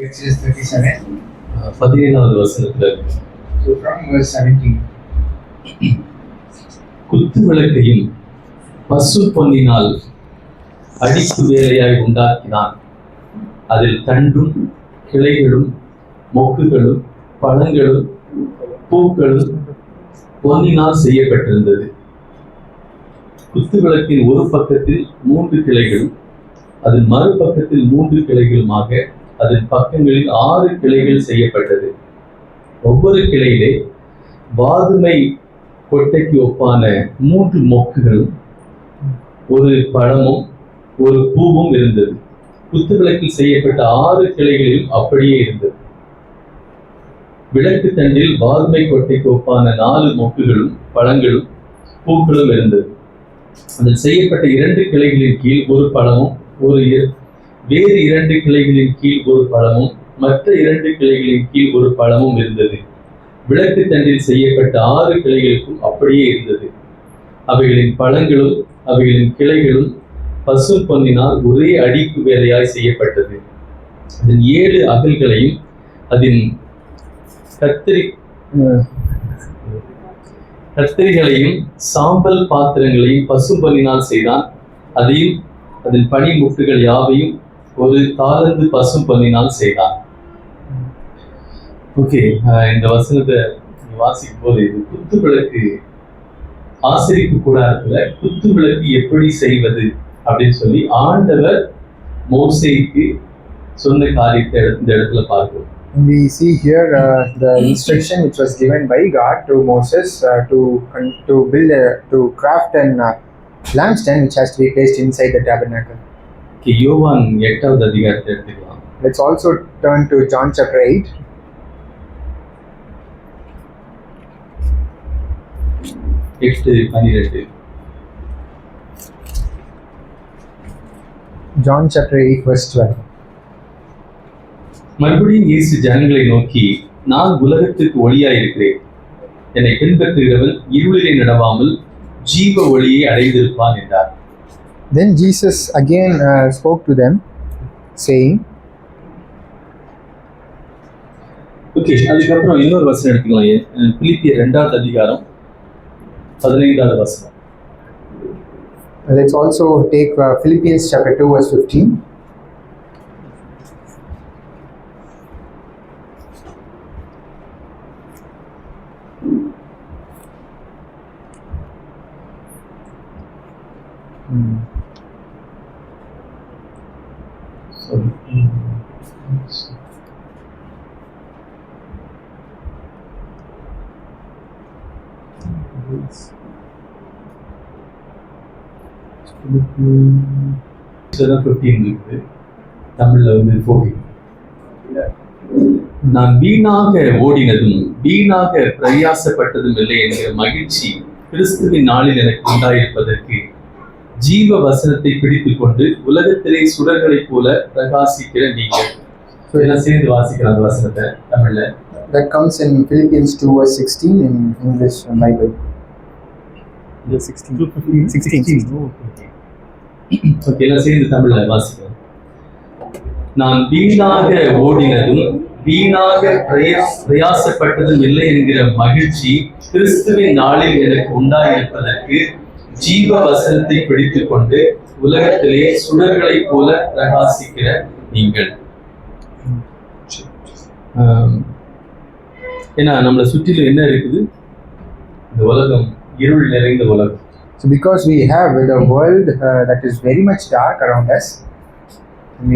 Exodus 37. 17வது வசனத்துல இருக்கு. So from verse 17. குத்து விளக்கையும் பசு பொன்னினால் அடிப்பு வேலையாய் உண்டாக்கினான். அதில் தண்டும் கிளைகளும் மொக்குகளும் பழங்களும் பூக்களும் பொன்னினால் செய்யப்பட்டிருந்தது. குத்து விளக்கின் ஒரு பக்கத்தில் 3 கிளைகளும் அதன் மறுபக்கத்தில் 3 கிளைகளுமாக அதன் பக்கங்களில் 6 கிளைகள் செய்யப்பட்டது. ஒவ்வொரு கிளையிலே வாதுமை கொட்டைக்கு ஒப்பான 3 மொக்குகளும் ஒரு பழமும் ஒரு பூவும் இருந்தது. குத்து விளக்கில் செய்யப்பட்ட 6 கிளைகளிலும் அப்படியே இருந்தது. விளக்கு தண்டில் வாதுமை கொட்டைக்கு ஒப்பான 4 மொக்குகளும் பழங்களும் பூக்களும் இருந்தது. அதில் செய்யப்பட்ட 2 கிளைகளின் கீழ் ஒரு பழமும் வேறு 2 கிளைகளின் கீழ் ஒரு பழமும் மற்ற 2 கிளைகளின் கீழ் ஒரு பழமும் இருந்தது. விளக்கு தண்டில் செய்யப்பட்ட 6 கிளைகளுக்கும் அப்படியே இருந்தது. அவைகளின் பழங்களும் அவைகளின் கிளைகளும் பசு பொன்னினால் ஒரே அடிப்பு வேலையாய் செய்யப்பட்டது. அதன் 7 அகல்களையும் அதன் கத்திரிகளையும் சாம்பல் பாத்திரங்களையும் பசு பொன்னினால் செய்தான். அதையும் அதன் பனிமுட்டுகள் யாவையும் ஒரு தாளந்து பசு பொன்னினால் செய்தான். ஓகே, இந்த வசனத்தை வாசிக்கும் போது இது குத்து விளக்கு ஆசிரிப்பு கூடாரத்துல குத்து விளக்கு எப்படி செய்வது அப்படின்னு சொல்லி ஆண்டவர் மோசேக்கு சொன்ன காரியத்தை இந்த இடத்துல பார்க்கிறோம். We see here the instruction which was given by God to Moses to build to craft an lampstand which has to be placed inside the tabernacle. யோவான் 8வது அதிகாரத்தை எடுத்துக்கலாம். Let's also turn to John chapter 8. John chapter 8 verse 12. மறுபடியும் இயேசு ஜனங்களை நோக்கி, நான் உலகத்திற்கு ஒளியாய் இருக்கிறேன். என்னை பின்பற்றுகிறவன் இருளிலே நடவாமல் ஜீவ ஒளியை அடைந்திருப்பான் என்றார். Then Jesus again spoke to them saying, okay, அதுக்கப்புறம் இன்னொரு வசனம் எடுத்துக்கலாம். பிலிப்பியர் 2வது அதிகாரம் 15வது வசனம். Let's also take Philippians chapter 2 verse 15. தமிழ்ல 14. நான் வீணாக ஓடினதும் வீணாக பிரயாசப்பட்டதும் இல்லை என்கிற மகிழ்ச்சி கிறிஸ்துவின் நாளில் எனக்கு உண்டாயிருப்பதற்கு ஜீவ வசனத்தை பிடித்துக் கொண்டு உலகத்திலே சுடர்களை போல பிரகாசிக்கிற நீங்கள். சேர்ந்து வாசிக்கிற அந்த வசனத்தை தமிழ்ல. That comes in Philippians 2 verse 16 in English Bible. 16. Okay, சேர்ந்து தமிழ்ல வாசிக்கிறேன். நான் வீணாக ஓடினதும் வீணாக பிரயாசப்பட்டதும் இல்லை என்கிற மகிழ்ச்சி கிறிஸ்துவின் நாளில் எனக்கு உண்டாயிருப்பதற்கு ஜீவ வசனத்தை பிடித்துக் கொண்டு உலகத்திலே சுடர்களை போல பிரகாசிக்கிற நீங்கள். ஏன்னா நம்மளை சுற்றிலும் என்ன இருக்குது? இந்த உலகம் இருள் நிறைந்த உலகம். So because we have the world that is very much dark around us,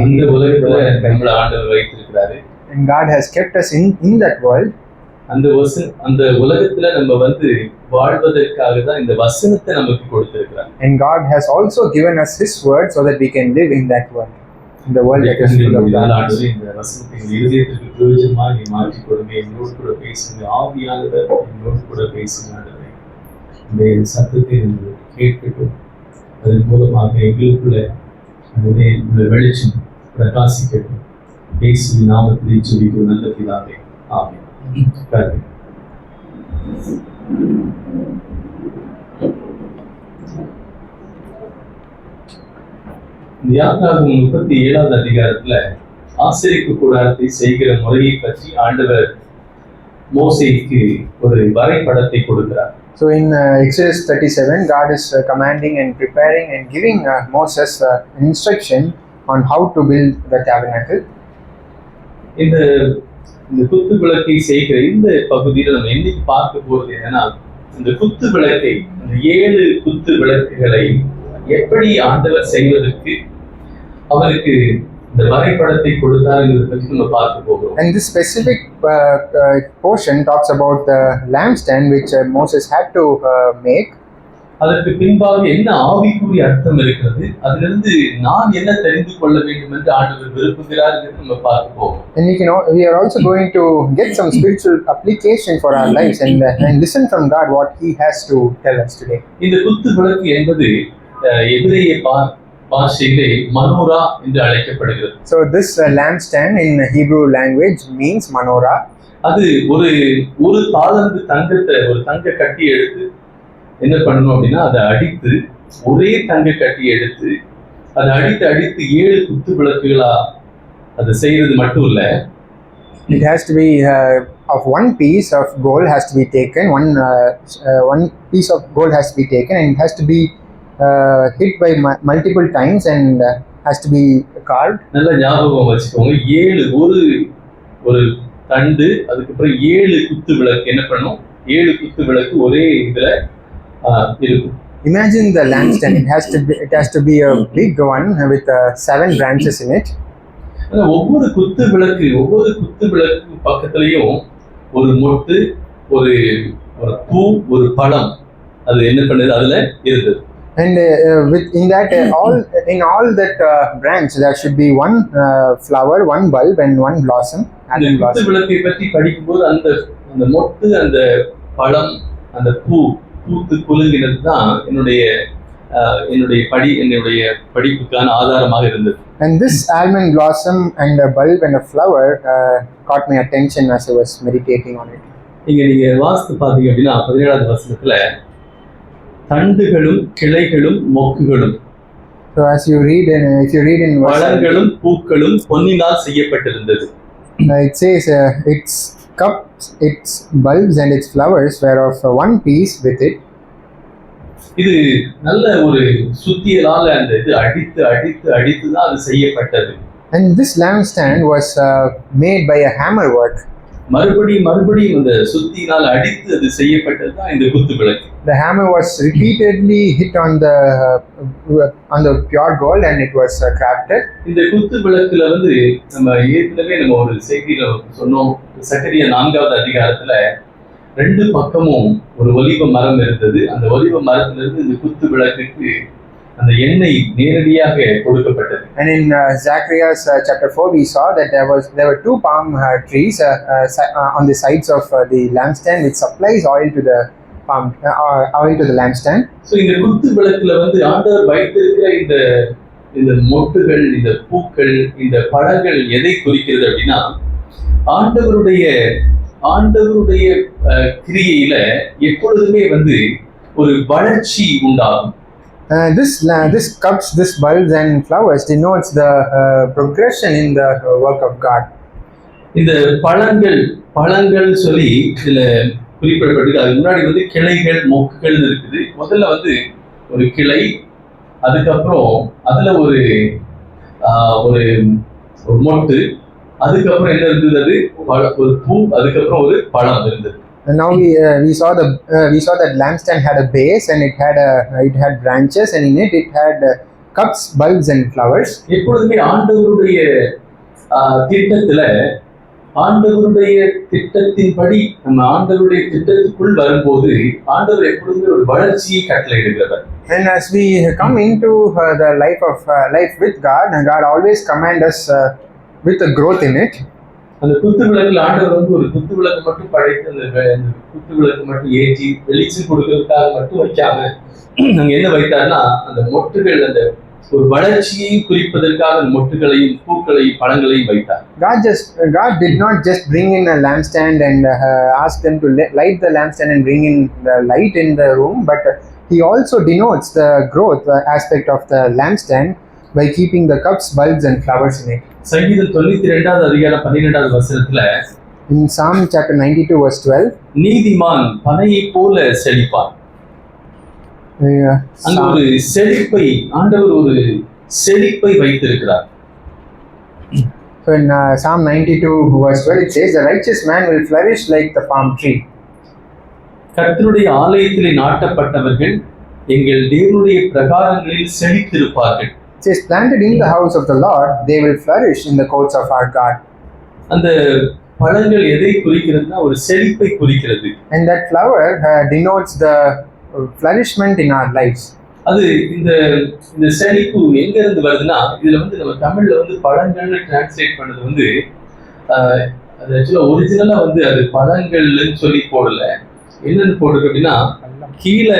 அந்த உலகத்துல நம்மளை ஆண்டவர் வைத்திருக்கிறாரு. And God has kept us in that world. அந்த உலகத்துல நம்ம வாழ்வதற்காக தான் இந்த வசனத்தை நமக்கு கொடுத்திருக்கிறார். And God has also given us His word so that we can live in that world. In the world that is full of darkness. இந்த வசனத்தை இதயத்திற்கு பிரயோஜனமாக மாற்றி கொடுங்க. என்னோடு கூட பேசுங்க. ஆவியானவர் என்னோடு கூட பேசுங்க. இந்த சத்தத்தை நம்ம கேட்கட்டும். அதன் மூலமாக எங்களுக்குள்ள வெளிச்சம் பிரகாசிக்கட்டும். இயேசுவின் நாமத்திலே ஜெபிக்கிறோம் நல்ல பிதாவே. ஆமென். யாத்ராகமம் 37வது அதிகாரத்துல ஆசரிப்பு கூடாரத்தை செய்கிற முறையை பற்றி ஆண்டவர் மோசேக்கு ஒரு வரைபடத்தை கொடுக்கிறார். So in Exodus 37, God is commanding and preparing and giving Moses instruction on how to build the tabernacle. இந்த குத்து விளக்கை செய்கிற இந்த பகுதியில் நம்ம இன்னைக்கு பார்க்க போறது என்னன்னா, இந்த குத்து விளக்கை, இந்த 7 குத்து விளக்குகளை எப்படி ஆண்டவர் செய்வதற்கு அவருக்கு இந்த வரைபடத்தை கொடுத்தாருங்கிறத பற்றி நம்ம பார்க்க போகிறோம். And this specific portion talks about the lampstand which Moses had to make. அதற்கு பின்பாக என்ன ஆவிக்குரிய அர்த்தம் இருக்கிறது, அதிலிருந்து நான் என்ன தெரிந்து கொள்ள வேண்டும் என்று ஆண்டவர் விரும்புகிறார் என்று நம்ம பார்க்க போகிறோம். And we are also going to get some spiritual application for our lives and listen from God what He has to tell us today. இந்த குத்து விளக்கு என்பது எபிரேய பாஷையிலே மனோரா என்று அழைக்கப்படுகிறது. So this lampstand in Hebrew language means menorah. அது ஒரு தாளந்து தங்கத்தை, ஒரு தங்க கட்டி எடுத்து என்ன பண்ணணும் அப்படின்னா, அதை அடித்து, ஒரே தங்க கட்டி எடுத்து அதை அடித்து 7 குத்து விளக்குகளா அதை செய்யறது மட்டும் இல்ல, it has to be of one piece of gold has to be taken, one piece of gold has to be taken and it has to be hit by multiple times and has to be carved. நல்ல ஞாபகம் வச்சுக்கோங்க, 7 ஒரு தண்டு, அதுக்கப்புறம் 7 குத்து விளக்கு என்ன பண்ணும், 7 குத்து விளக்கு ஒரே இதுல இருக்கும். Imagine the lampstand. It has to be a big one with 7 branches in it. ஒவ்வொரு குத்து விளக்கு பக்கத்துலயும் ஒரு மொட்டு, ஒரு பூ, ஒரு பழம், அது என்ன பண்ணுது, அதுல இருந்தது. And in all that branch there should be one flower, one bulb and one blossom. அந்த குத்து விளக்கை பற்றி படிக்கும்போது அந்த மொட்டு, அந்த பழம், அந்த பூத்து குலுங்கினது தான் என்னுடைய படிப்புக்கான ஆதாரமாக இருந்தது. And this almond blossom and a bulb and a flower caught my attention as I was meditating on it. நீங்க வாஸ்து பாத்தீங்க அப்படின்னா 17வது வசனத்துல தண்டுகளும் கிளைகளும் மொக்குகளும், so if you read in பழங்களும் பூக்களும் பொன்னினால் செய்யப்பட்டிருந்தது. It says its cups, its bulbs and its flowers were of one piece with it. இது நல்ல ஒரு சுத்தியலால அந்த இது அடித்து தான் அது செய்யப்பட்டது. And this lampstand was made by a hammer work. மறுபடியும் அந்த சுத்தியினால் அடித்து அது செய்யப்பட்டது தான் இந்த குத்து விளக்கு. The hammer was repeatedly hit on the pure gold and it was crafted. இந்த குத்து விளக்குல நம்ம ஏற்கனவே ஒரு செய்தியில சொன்னோம், சக்கரியா 4வது அதிகாரத்துல 2 பக்கமும் ஒரு ஒலிவ மரம் இருந்தது. அந்த ஒலிவ மரத்திலிருந்து இந்த குத்து விளக்குக்கு அந்த எண்ணெய் நேரடியாக கொடுக்கப்பட்டது. And in Zacharias chapter 4 we saw that there were 2 palm trees on the sides of the lampstand which supplies oil to the lampstand. So இந்த குத்து விளக்குல ஆண்டவர் வைத்திருக்கிற இந்த மொட்டுகள், இந்த பூக்கள், இந்த பழங்கள் எதை குறிக்கிறது அப்படின்னா, ஆண்டவருடைய கிரியையில எப்பொழுதுமே ஒரு வளர்ச்சி உண்டாகும். This cups, this bulbs and flowers denotes the progression in the work of God. இந்த பழங்கள் சொல்லி இதுல குறிப்பிடப்பட்டிருக்கு. அதுக்கு முன்னாடி கிளைகள் மொக்குகள் இருக்குது. முதல்ல ஒரு கிளை, அதுக்கப்புறம் அதுல ஒரு மொட்டு, அதுக்கப்புறம் என்ன இருந்தது, ஒரு பூ, அதுக்கப்புறம் ஒரு பழம் இருந்தது. And now we saw that lampstand had a base and it had branches and in it had cups, bulbs and flowers. எப்பொழுதுமே ஆண்டவருடைய திட்டத்தின்படி நம்ம ஆண்டவருடைய திட்டத்துக்குள் வரும்போது ஆண்டவர் எப்பொழுதுமே ஒரு வளர்ச்சியை கட்டளையிடுகிறார். And as we come into the life with God, and God always commands us with a growth in it. அந்த குத்து விளக்குல ஆண்டவர் ஒரு குத்து விளக்கு மட்டும் படைத்து அந்த குத்து விளக்கு மட்டும் ஏற்றி வெளிச்சம் கொடுக்கறதுக்காக மட்டும் வைக்காம அங்க என்ன வைத்தார்னா, அந்த மொட்டுகள், அந்த ஒரு வளர்ச்சியை குறிப்பதற்காக மொட்டுகளையும் பூக்களையும் பழங்களையும் வைத்தார். God did not just bring in a lampstand and ask them to light the lampstand and bring in the light in the room, but he also denotes the growth aspect of the lampstand by keeping the cups, bulbs and flowers in it. சங்கீதம் 92வது அதிகாரம் 12வது வசனத்துல In Psalm chapter 92 verse 12, நீதிமான் பனையை போல செழிப்பான். அங்க ஒரு செழிப்பை ஆண்டவர் ஒரு செழிப்பை வைத்திருக்கிறார். So in Psalm 92 verse 12 it says, the righteous man will flourish like the palm tree. கர்த்தருடைய ஆலயத்திலே நாட்டப்பட்டவர்கள் எங்கள் தேவனுடைய பிரகாரங்களில் செழித்திருப்பார்கள். It says, planted in the house of the Lord, they will flourish in the courts of our God. அந்த பழங்கள் எதை குறிக்கிறதுனா ஒரு செழிப்பை குறிக்கிறது. And that flower denotes the flourishment in our lives. அது இந்த செழிப்பு எங்க இருந்து வருதுன்னா, இதுல வந்து நம்ம தமிழ்ல வந்து பழங்கள்னு டிரான்ஸ்லேட் பண்ணது வந்து அது ஆக்சுவலா ஒரிஜினலா வந்து அது பழங்கள்னு சொல்லி போடல. என்னன்னு போடுறது அப்படின்னா, கீழே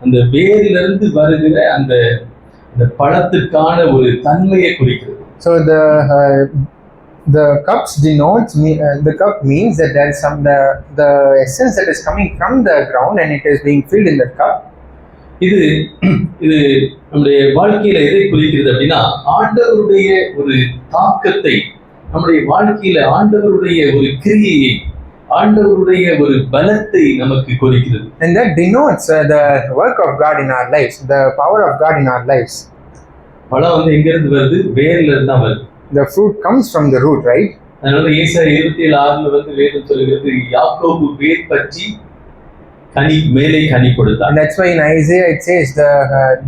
அந்த வேர்ல இருந்து வருகிற அந்த பழத்துக்கான ஒரு தன்மையை குறிக்கிறது. So the cups denotes the cup means that there is some the essence that is coming from the ground and it is being filled in that cup. இது நம்முடைய வாழ்க்கையில எதை குறிக்கிறது அப்படின்னா, ஆண்டவருடைய ஒரு தாக்கத்தை நம்முடைய வாழ்க்கையில, ஆண்டவருடைய ஒரு கிரியையை, ஆண்டவருடைய ஒரு பலத்தை நமக்கு குறிக்கிறது. And that denotes the work of God in our lives, the power of God in our lives. பழம் வந்து எங்க இருந்து வருது? வேர்ல இருந்து தான் வருது. The fruit comes from the root, right? அதனால ஏசாயா 27:6 வந்து வேதம் சொல்கிறது, யாக்கோபு வேர் பற்றி மேலே கனி கொடுத்தார். And that's why in Isaiah it says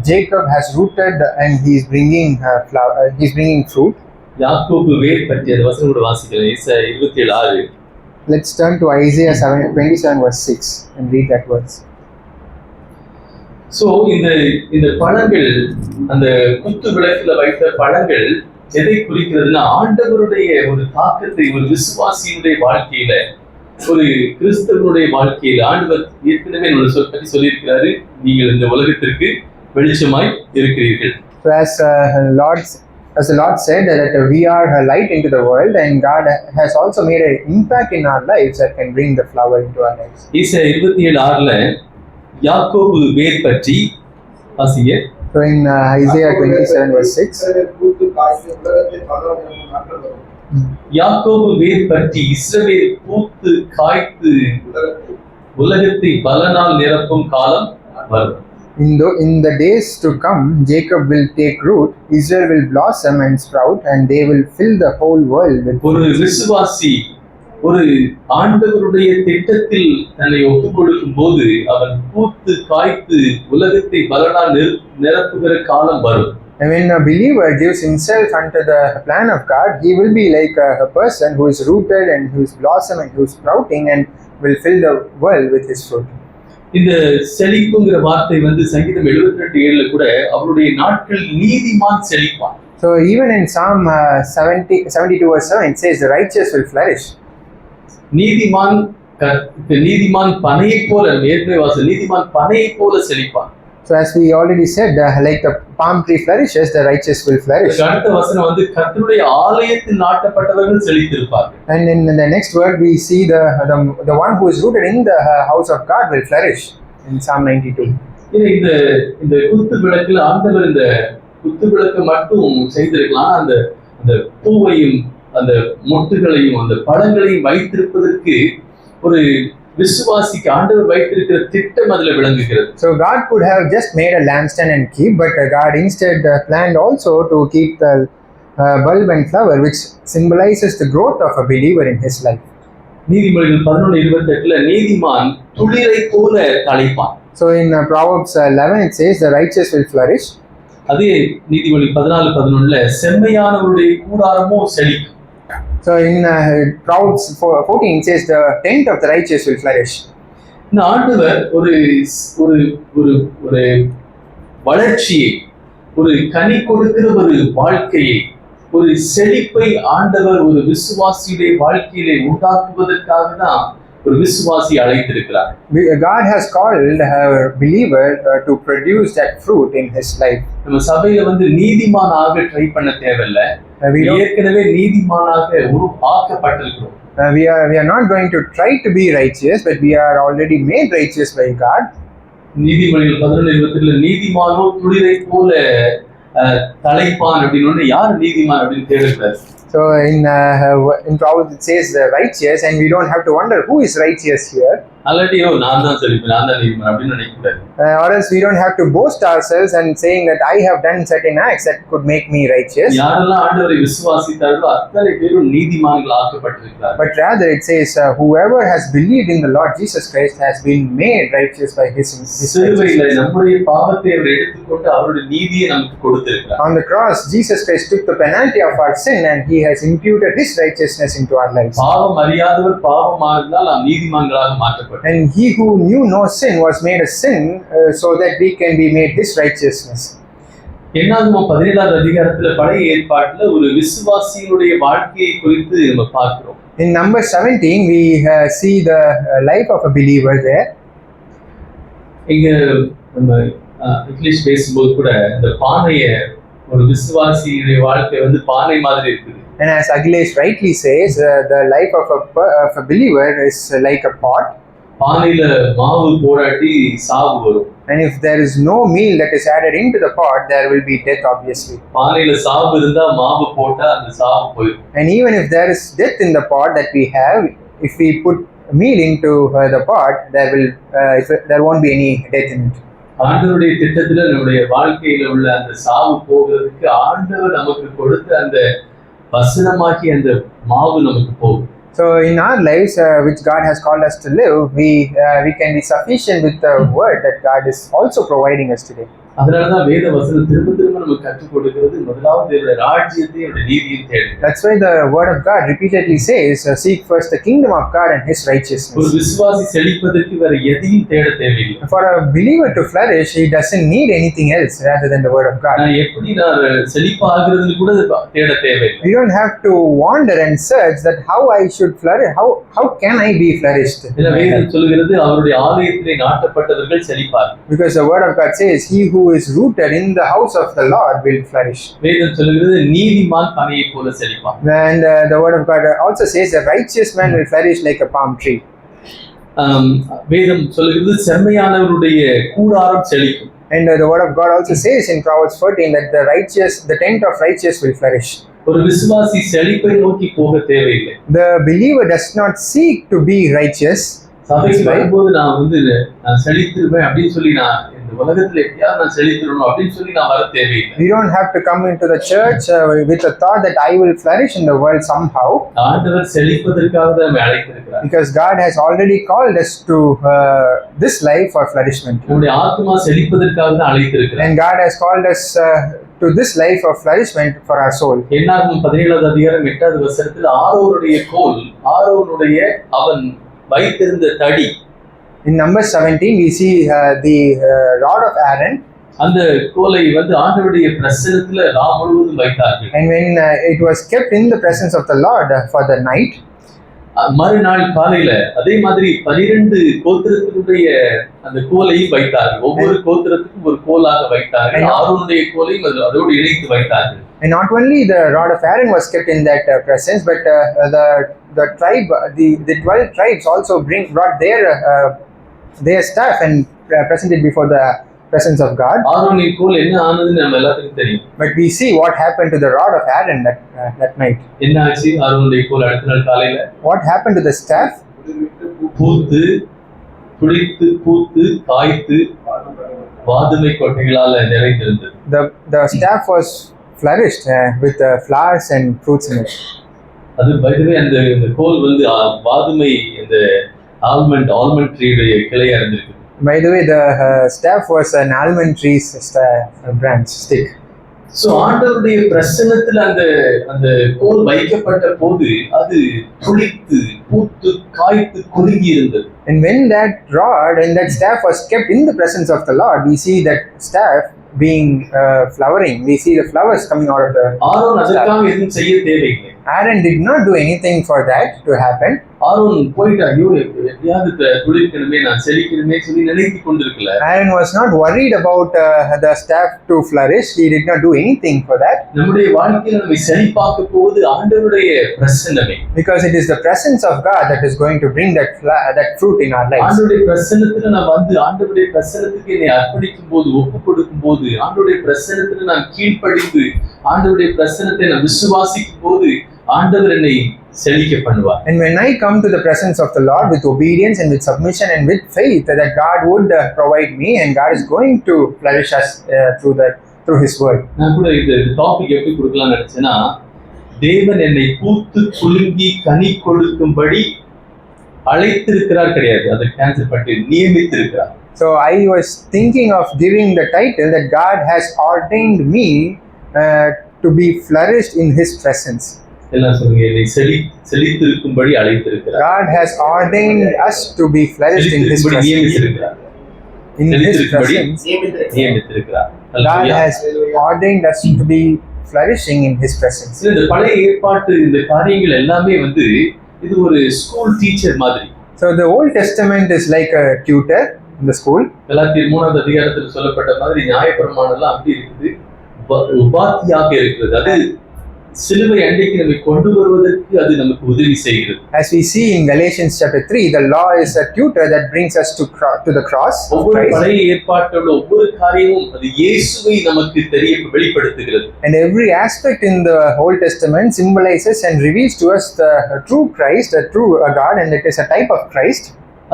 Jacob has rooted and he is bringing fruit. யாக்கோபு வேர் பற்றி அந்த வசனம் கூட வாசிக்கிறேன். ஏசாயா 27:6. Let's turn to Isaiah 27 verse 6 and read that verse. So இந்த பழங்கள், அந்த குத்து விளக்குல வைத்த பழங்கள் எதை குறிக்கிறதுனா, ஆண்டவருடைய ஒரு தாக்கத்தை ஒரு விசுவாசியுடைய வாழ்க்கையில, ஒரு கிறிஸ்தவனுடைய வாழ்க்கையில ஆண்டவர் ஏற்கனவே பற்றி சொல்லியிருக்கிறாரு, நீங்கள் இந்த உலகத்திற்கு வெளிச்சமாய் இருக்கிறீர்கள். So as the Lord said that we are a light into the world, and God has also made an impact in our lives that can bring the flower into our lives. ஏசாயா 27:6 யாக்கோபு வேர் பற்றி வாசிங்க. So in Isaiah 27 verse 6, யாக்கோபு வேர் பற்றி இஸ்ரவேல் பூத்து காய்த்து உலகத்தை பலனால் நிரப்பும் காலம் வரும். In the days to come, Jacob will take root, Israel will blossom and sprout, and they will fill the whole world with fruit. ஒரு விசுவாசி ஒரு ஆண்டவருடைய திட்டத்தில் தன்னை ஒப்புக் கொடுக்கும் போது அவன் பூத்து காய்த்து உலகத்தை பலனால் நிரப்புகிற காலம் வரும். And when a believer gives himself unto the plan of God, he will be like a person who is rooted and who is blossoming, who is sprouting, and will fill the world with his fruit. இந்த செழிப்புங்கிற வார்த்தை வந்து சங்கீதம் 72:7 கூட அவருடைய நாட்கள் நீதிமான் செழிப்பான். So even in Psalm 72 verse 7 it says the righteous will flourish. நீதிமான் பனையை போல, நீதிமான் பனையை போல செழிப்பான். So as we already said, like the palm tree flourishes, the righteous will flourish. அடுத்த வசனம் வந்து கர்த்தருடைய ஆலயத்தில் நாட்டப்பட்டவர்கள் செழித்திருப்பார்கள். And in the next word we see the one who is rooted in the house of God will flourish in Psalm 92. இந்த குத்து விளக்குல ஆண்டவர் இந்த குத்து விளக்கு மட்டும் செய்திருக்கலாம். அந்த பூவையும் அந்த மொட்டுகளையும் அந்த பழங்களையும் வைத்திருப்பதற்கு ஒரு விசுவாசிக்கு ஆண்டவர் வைத்திருக்கிற திட்டம் அதுல விளங்குகிறது. So God could have just made a lampstand and keep, but God instead planned also to keep the bulb and flower, which symbolizes the growth of a believer in his life. நீதிமொழிகள் 11:28 நீதிமான் துளிரை போல தழைப்பான். So in Proverbs 11 it says the righteous will flourish. அதே நீதிமொழி 14:11 செம்மையானவருடைய கூடாரமோ செழிக்கும். So in Proverbs 14 it says the tent of the righteous will flourish. இந்த ஆண்டவர் ஒரு வளர்ச்சியை, ஒரு கனி கொடுக்கிற ஒரு வாழ்க்கையை, ஒரு செழிப்பை ஆண்டவர் ஒரு விசுவாசியுடைய வாழ்க்கையிலே உண்டாக்குவதற்காக தான் ஒரு விசுவாசி அழைத்திருக்கிறார். God has called a believer to produce that fruit in his life. நம்ம சபையில வந்து நீதிமானாக ட்ரை பண்ண தேவையில்லை. ஏற்கனவே நீதிமானாக ஆக்கப்பட்டிருக்கிறோம். We are not going to try to be righteous, but we are already made righteous by God. நீதிமொழிகள் 11:28 நீதிமானோ துளிரை போல தலைப்பான் அப்படின்னு யார் நீதிமான் அப்படின்னு தேடுகிறார். So in Proverbs it says the righteous, and we don't have to wonder who is righteous here. அல்லாட்டி நான் தான் செழிப்பேன், நான் தான் நீதிமான் அப்படின்னு நினைக்கக்கூடாது. Or else we don't have to boast ourselves and saying that I have done certain acts that could make me righteous. யாரெல்லாம் ஆண்டவரை விசுவாசித்தார்களோ அத்தனை பேரும் நீதிமான்கள் ஆக்கப்பட்டிருக்கிறார்கள். But rather it says whoever has believed in the Lord Jesus Christ has been made righteous by his சிலுவையிலே நம்முடைய பாவத்தை அவர் எடுத்துக்கொண்டு அவருடைய நீதியை நமக்கு கொடுத்திருக்கிறார். On the cross Jesus Christ took the penalty of our sin and he has imputed his righteousness into our lives. பாவம் அறியாதவர் பாவமானதால் நாம் நீதிமான்களாக மாற்றப்பட்டோம். And he who knew no sin was made a sin so that we can be made his righteousness. என்னாகமம் 17வது அதிகாரத்துல பழைய ஏற்பாட்டுல ஒரு விசுவாசியினுடைய வாழ்க்கையை குறித்து நம்ம பார்க்கிறோம். In number 17 we see the life of a believer there. இங்க நம்ம இங்கிலீஷ் பேசும்போது கூட இந்த பானைய ஒரு விசுவாசியுடைய வாழ்க்கை பானை மாதிரி இருக்குது. And as Aghilesh rightly says, the life of a believer is like a pot. பானையில மாவு போடாட்டி சாவு வரும். And if there is no meal that is added into the pot, there will be death obviously. பானையில சாவு இருந்தா மாவு போட்டா அந்த சாவு போயிடும். And even if there is death in the pot that we have, if we put meal into the pot, there won't be any death in it. ஆண்டவருடைய திட்டத்துல நம்முடைய வாழ்க்கையில உள்ள அந்த சாவு போகிறதுக்கு ஆண்டவர் நமக்கு கொடுத்த அந்த வசனமாகி அந்த மாவு நமக்கு போகும். So in our lives which God has called us to live, we can be sufficient with the word that God is also providing us today. அதனாலதான் வேத வசனம் திரும்ப திரும்ப நமக்கு கற்றுக் கொடுக்கிறது முதலாவது தேவனுடைய ராஜ்யத்தையும் அவருடைய நீதியையும் தேடுங்க. That's why the word of God repeatedly says seek first the kingdom of God and his righteousness. ஒரு விசுவாசி செழிப்பதற்கு வேற எதையும் தேட தேவையில்லை. For a believer to flourish, he doesn't need anything else rather than the word of God. நான் எப்படி நான் செழிப்பாகிறதுன்னு கூட தேட தேவையில்லை. We don't have to wander and search that how I should flourish, how can I be flourished. வேதம் சொல்கிறது அவருடைய ஆலயத்திலே நாட்டப்பட்டவர்கள் செழிப்பார்கள். Because the word of God says he who is rooted in the house of the Lord will flourish. வேதம் சொல்கிறது நீதிமான் பனையை போல செழிப்பான். And the word of God also says a righteous man will flourish like a palm tree. வேதம் சொல்கிறது செம்மையானவருடைய கூடாரம் செழிக்கும். And the word of God also says in Proverbs 14 that the tent of righteous will flourish. ஒரு விசுவாசி செழிப்பை நோக்கி போக தேவையில்லை. The believer does not seek to be righteous. சபைக்கு வரும்போது நான் செழித்திருப்பேன் அப்படின்னு சொல்லி நான் இந்த உலகத்துல எப்படியாவது நான் செழித்திரணும் அப்படின்னு சொல்லி நான் வர தேவையில்லை. We don't have to come into the church with the thought that I will flourish in the world somehow. ஆண்டவர் செழிப்பதற்காக தான் நம்மை அழைத்திருக்கிறார். Because God has already called us to this life for flourishment. நம்முடைய ஆத்மா செழிப்பதற்காக தான் அழைத்திருக்கிறார். And God has called us to this life of flourishment for our soul. என்னாகமம் 17வது அதிகாரம் 8வது வசனத்தில் ஆரோனுடைய அவன் வைத்திருந்த தடி. In number 17 we see the rod of Aaron. அந்த கோலை ஆண்டவருடைய பிரசன்னத்துல ராம் முழுவதும் வைத்தார்கள். And when it was kept in the presence of the Lord for the night, மறுநாள் காலையில அதே மாதிரி 12 கோத்திரத்தினுடைய அந்த கோலையும் வைத்தார்கள். ஒவ்வொரு கோத்திரத்துக்கும் ஒரு கோலாக வைத்தார்கள். ஆரோனுடைய கோலையும் அதோடு இணைத்து வைத்தார்கள். And not only the rod of Aaron was kept in that presence, but the tribe, the 12 tribes also brought their staff and presented before the presence of God. ஆரோனின் கோல் என்ன ஆனதுன்னு நம்ம எல்லாத்துக்கும் தெரியும். But we see what happened to the rod of Aaron that night. என்ன ஆச்சு ஆரோனுடைய கோல் அடுத்த நாள் காலையில? What happened to the staff? பூத்து துளித்து பூத்து காய்த்து வாதுமை கொட்டைகளால நிறைந்திருந்தது. The staff was flourished with flowers and fruits in it. அது by the way அந்த கோல் வாதுமை இந்த ஆல்மண்ட் ட்ரீயுடைய கிளையா இருந்திருக்கு. By the way, the staff was an almond tree's branch stick. So ஆண்டவருடைய பிரசன்னத்துல அந்த கோல் வைக்கப்பட்ட போது அது துளித்து பூத்து காய்த்து குலுங்கி இருந்தது. And when that rod and that staff was kept in the presence of the Lord, we see that staff being flowering. We see the flowers coming out of the Aaron அதற்காக எதுவும் செய்ய தேவையில்லை. Aaron did not do anything for that to happen. Aaron போயிட்டு ஐயோ எப்படியாவது துளிர்க்கணுமே நான் செழிக்கணுமே சொல்லி நினைத்து கொண்டிருக்கல. Aaron was not worried about the staff to flourish. He did not do anything for that. நம்முடைய வாழ்க்கையில நம்மை செழிப்பாக்க போவது ஆண்டவருடைய பிரசன்னமே. Because it is the presence of God that is going to bring that fruit in our lives. ஆண்டவருடைய பிரசன்னத்துல நான் வந்து ஆண்டவருடைய பிரசன்னத்துக்கு என்னை அர்ப்பணிக்கும் போது ஒப்பு கொடுக்கும் போது ஆண்டவருடைய பிரசன்னத்துல நான் கீழ்ப்படிந்து ஆண்டவருடைய பிரசன்னத்தை நான் விசுவாசிக்கும் போது ஆண்டவர் என்னை செழிக்க பண்ணுவார். And when I come to the presence of the Lord with obedience and with submission and with faith that God would provide me and God is going to flourish us through His word. நான் கூட இந்த topic எப்படி கொடுக்கலாம்னு நினைச்சேன்னா, தேவன் என்னை பூத்து குலுங்கி கனி கொடுக்கும்படி அழைத்திருக்கிறார் கிடையாது, அதை கேன்சல் பண்ணி நியமித்திருக்கிறார். So I was thinking of giving the title that God has ordained me to be flourished in His presence. எல்லாம் சொல்லுங்க, என்னை செழித்திருக்கும்படி அழைத்திருக்கிறார். God has ordained us to be flourished in His presence. நியமித்திருக்கிறார். In His presence, நியமித்திருக்கிறார். God has ordained us to be flourishing in His presence. இந்த பழைய ஏற்பாட்டு இந்த காரியங்கள் எல்லாமே வந்து இது ஒரு ஸ்கூல் டீச்சர் மாதிரி. So the Old Testament is like a tutor in the school. கலாத்தியர் 3ஆம் அதிகாரத்தில் சொல்லப்பட்ட மாதிரி நியாயப்பிரமாணம் எல்லாம் அப்படி இருக்குது, உபாத்தியாக இருக்கிறது. அது சிலுவை அண்டைக்கு நம்மை கொண்டு வருவதற்கு அது நமக்கு உதவி செய்கிறது. As we see in Galatians chapter 3, the law is a tutor that brings us to the cross. ஒவ்வொரு பழைய ஏற்பாட்டோட ஒவ்வொரு காரியமும் அது இயேசுவை நமக்கு வெளிப்படுத்துகிறது. And every aspect in the Old Testament symbolizes and reveals to us the true Christ, the true God, and it is a type of Christ.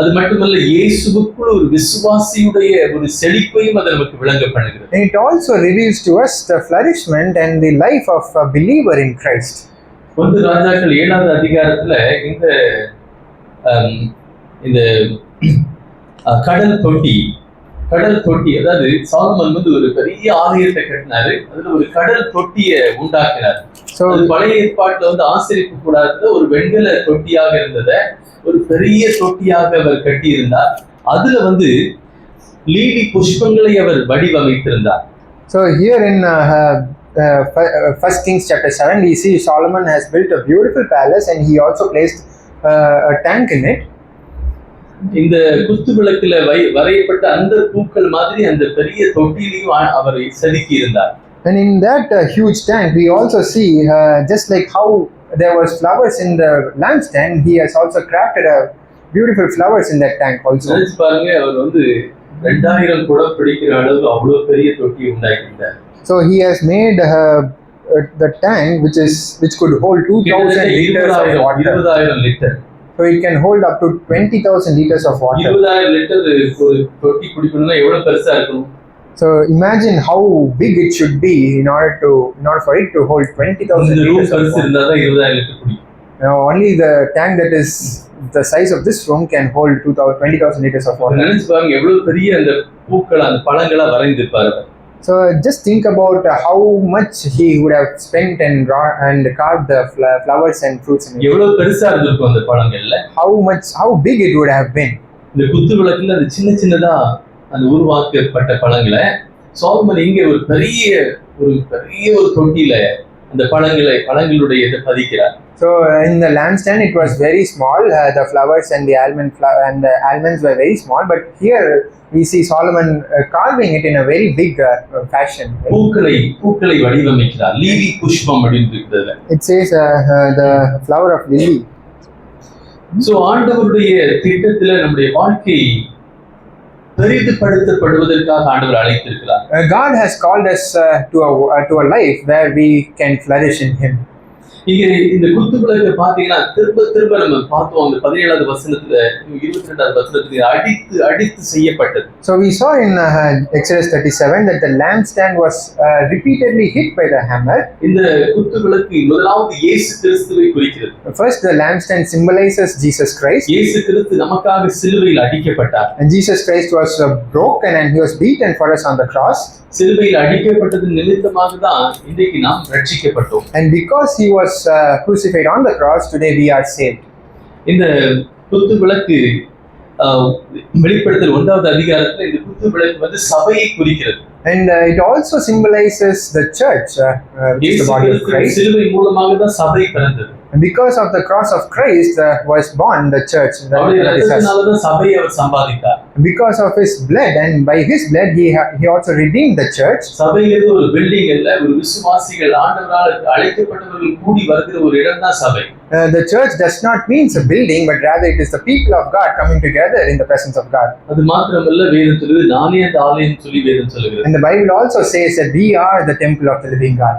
அது மட்டுமல்ல, இயேசுவுக்குள் ஒரு விசுவாசியுடைய ஒரு செழிப்பையும் அது நமக்கு விளங்க பண்ணுகிறது. And it also reveals to us the flourishment and the life of a believer in Christ. 1 ராஜாக்கள் 7ஆவது அதிகாரத்துல இந்த கடல் தொட்டி அதாவது சாலமன் வந்து ஒரு பெரிய ஆலயத்தை கட்டினாரு, அதுல ஒரு கடல் தொட்டியை உண்டாக்கினார். பழைய ஏற்பாட்டுல வந்து ஆசரிப்பு கூடாத ஒரு வெண்கல தொட்டியாக இருந்ததை ஒரு பெரிய தொட்டியாக அவர் கட்டியிருந்தார். அதுல வந்து லீலி புஷ்பங்களை அவர் வடிவமைத்திருந்தார். So here in 1 Kings chapter 7 we see Solomon has built a beautiful palace and he also placed a tank in it. இந்த குத்து விளக்குல வரையப்பட்ட அந்த பூக்கள் மாதிரி அந்த பெரிய தொட்டிலையும் அவர் செதுக்கி இருந்தார். And in that huge tank we also see just like how there was flowers in the lampstand, he has also crafted a beautiful flowers in that tank also. பாருங்க, அவர் வந்து 2000 குடம் பிடிக்கிற அளவு அவ்வளவு பெரிய தொட்டி உண்டாக்கிட்டார். So he has made the tank which could hold 2000 liters of water. 20000 litre. So it can hold up to 20,000 liters of water. 20000 litre ஒரு தொட்டி பிடிக்கணும்னா எவ்வளவு பெருசா இருக்கும்? So imagine how big it should be in order for it to hold 20,000 liters of water. Now only the tank that is the size of this room can hold 20,000 liters of water. So just think about how much he would have spent and carved the flowers and fruits in it. How big it would have been. அந்த உருவாக்கப்பட்ட பழங்களை சாலமன் இங்கே ஒரு பெரிய ஒரு தொட்டியில அந்த பழங்களுடைய இதை பதிக்கிறார். So in the lampstand it was very small, the flowers and the almonds were very small, but here we see Solomon carving it in a very big fashion. பூக்களை வடிவமைக்கிறார். லீலி புஷ்பம் அப்படின்னு இருக்குது. It says the flower of lily. So ஆண்டவருடைய திட்டத்துல நம்முடைய வாழ்க்கை பெரிதுபடுத்தப்படுவதற்காக ஆண்டவர் அழைத்திருக்கிறார். God has called us to a life where we can flourish in Him. இங்க இந்த குத்துவிளக்கை பாத்தீங்கன்னா திரும்ப நம்ம பார்த்தோம். அந்த 17வது வசனத்துல 22வது வசனத்துல அடித்து செய்யப்பட்டது. So we saw in Exodus 37 that the lampstand was repeatedly hit by the hammer. இந்த குத்துவிளக்கு முதலாவது இயேசு கிறிஸ்துவை குறிக்கிறது. First the lampstand symbolizes Jesus Christ. இயேசு கிறிஸ்து நமக்காக சிலுவையில் அடிக்கப்பட்டார். And Jesus Christ was broken and he was beaten for us on the cross. சிலுவையில் அடிக்கப்பட்டது நிமித்தமாக தான் இன்றைக்கு நாம் ரட்சிக்கப்பட்டோம். And because he was crucified on the cross, today we are saved. இந்த குத்து விளக்கு வெளிப்படுத்தல் 1வது அதிகாரத்துல இந்த குத்து விளக்கு வந்து சபையை குறிக்கிறது. And it also symbolizes the church, which is the body of Christ. சிலுவை மூலமாக தான் சபை பிறந்தது. And because of the cross of Christ was born the church. அவருடைய இரத்தத்தினால தான் சபையை அவர் சம்பாதித்தார். Because of his blood, and by his blood he also redeemed the church. சபைங்கிறது ஒரு building அல்ல, ஒரு விசுவாசிகள் ஆண்டவரால் அழைக்கப்பட்டவர்கள் கூடி வருகிற ஒரு இடம் தான் சபை. The church does not mean a building, but rather it is the people of God coming together in the presence of God. அது மாத்திரமல்ல, வேதம் சொல்லுது நானே அந்த ஆலயம் சொல்லி வேதம் சொல்லுகிறது. And the Bible also says that we are the temple of the living God.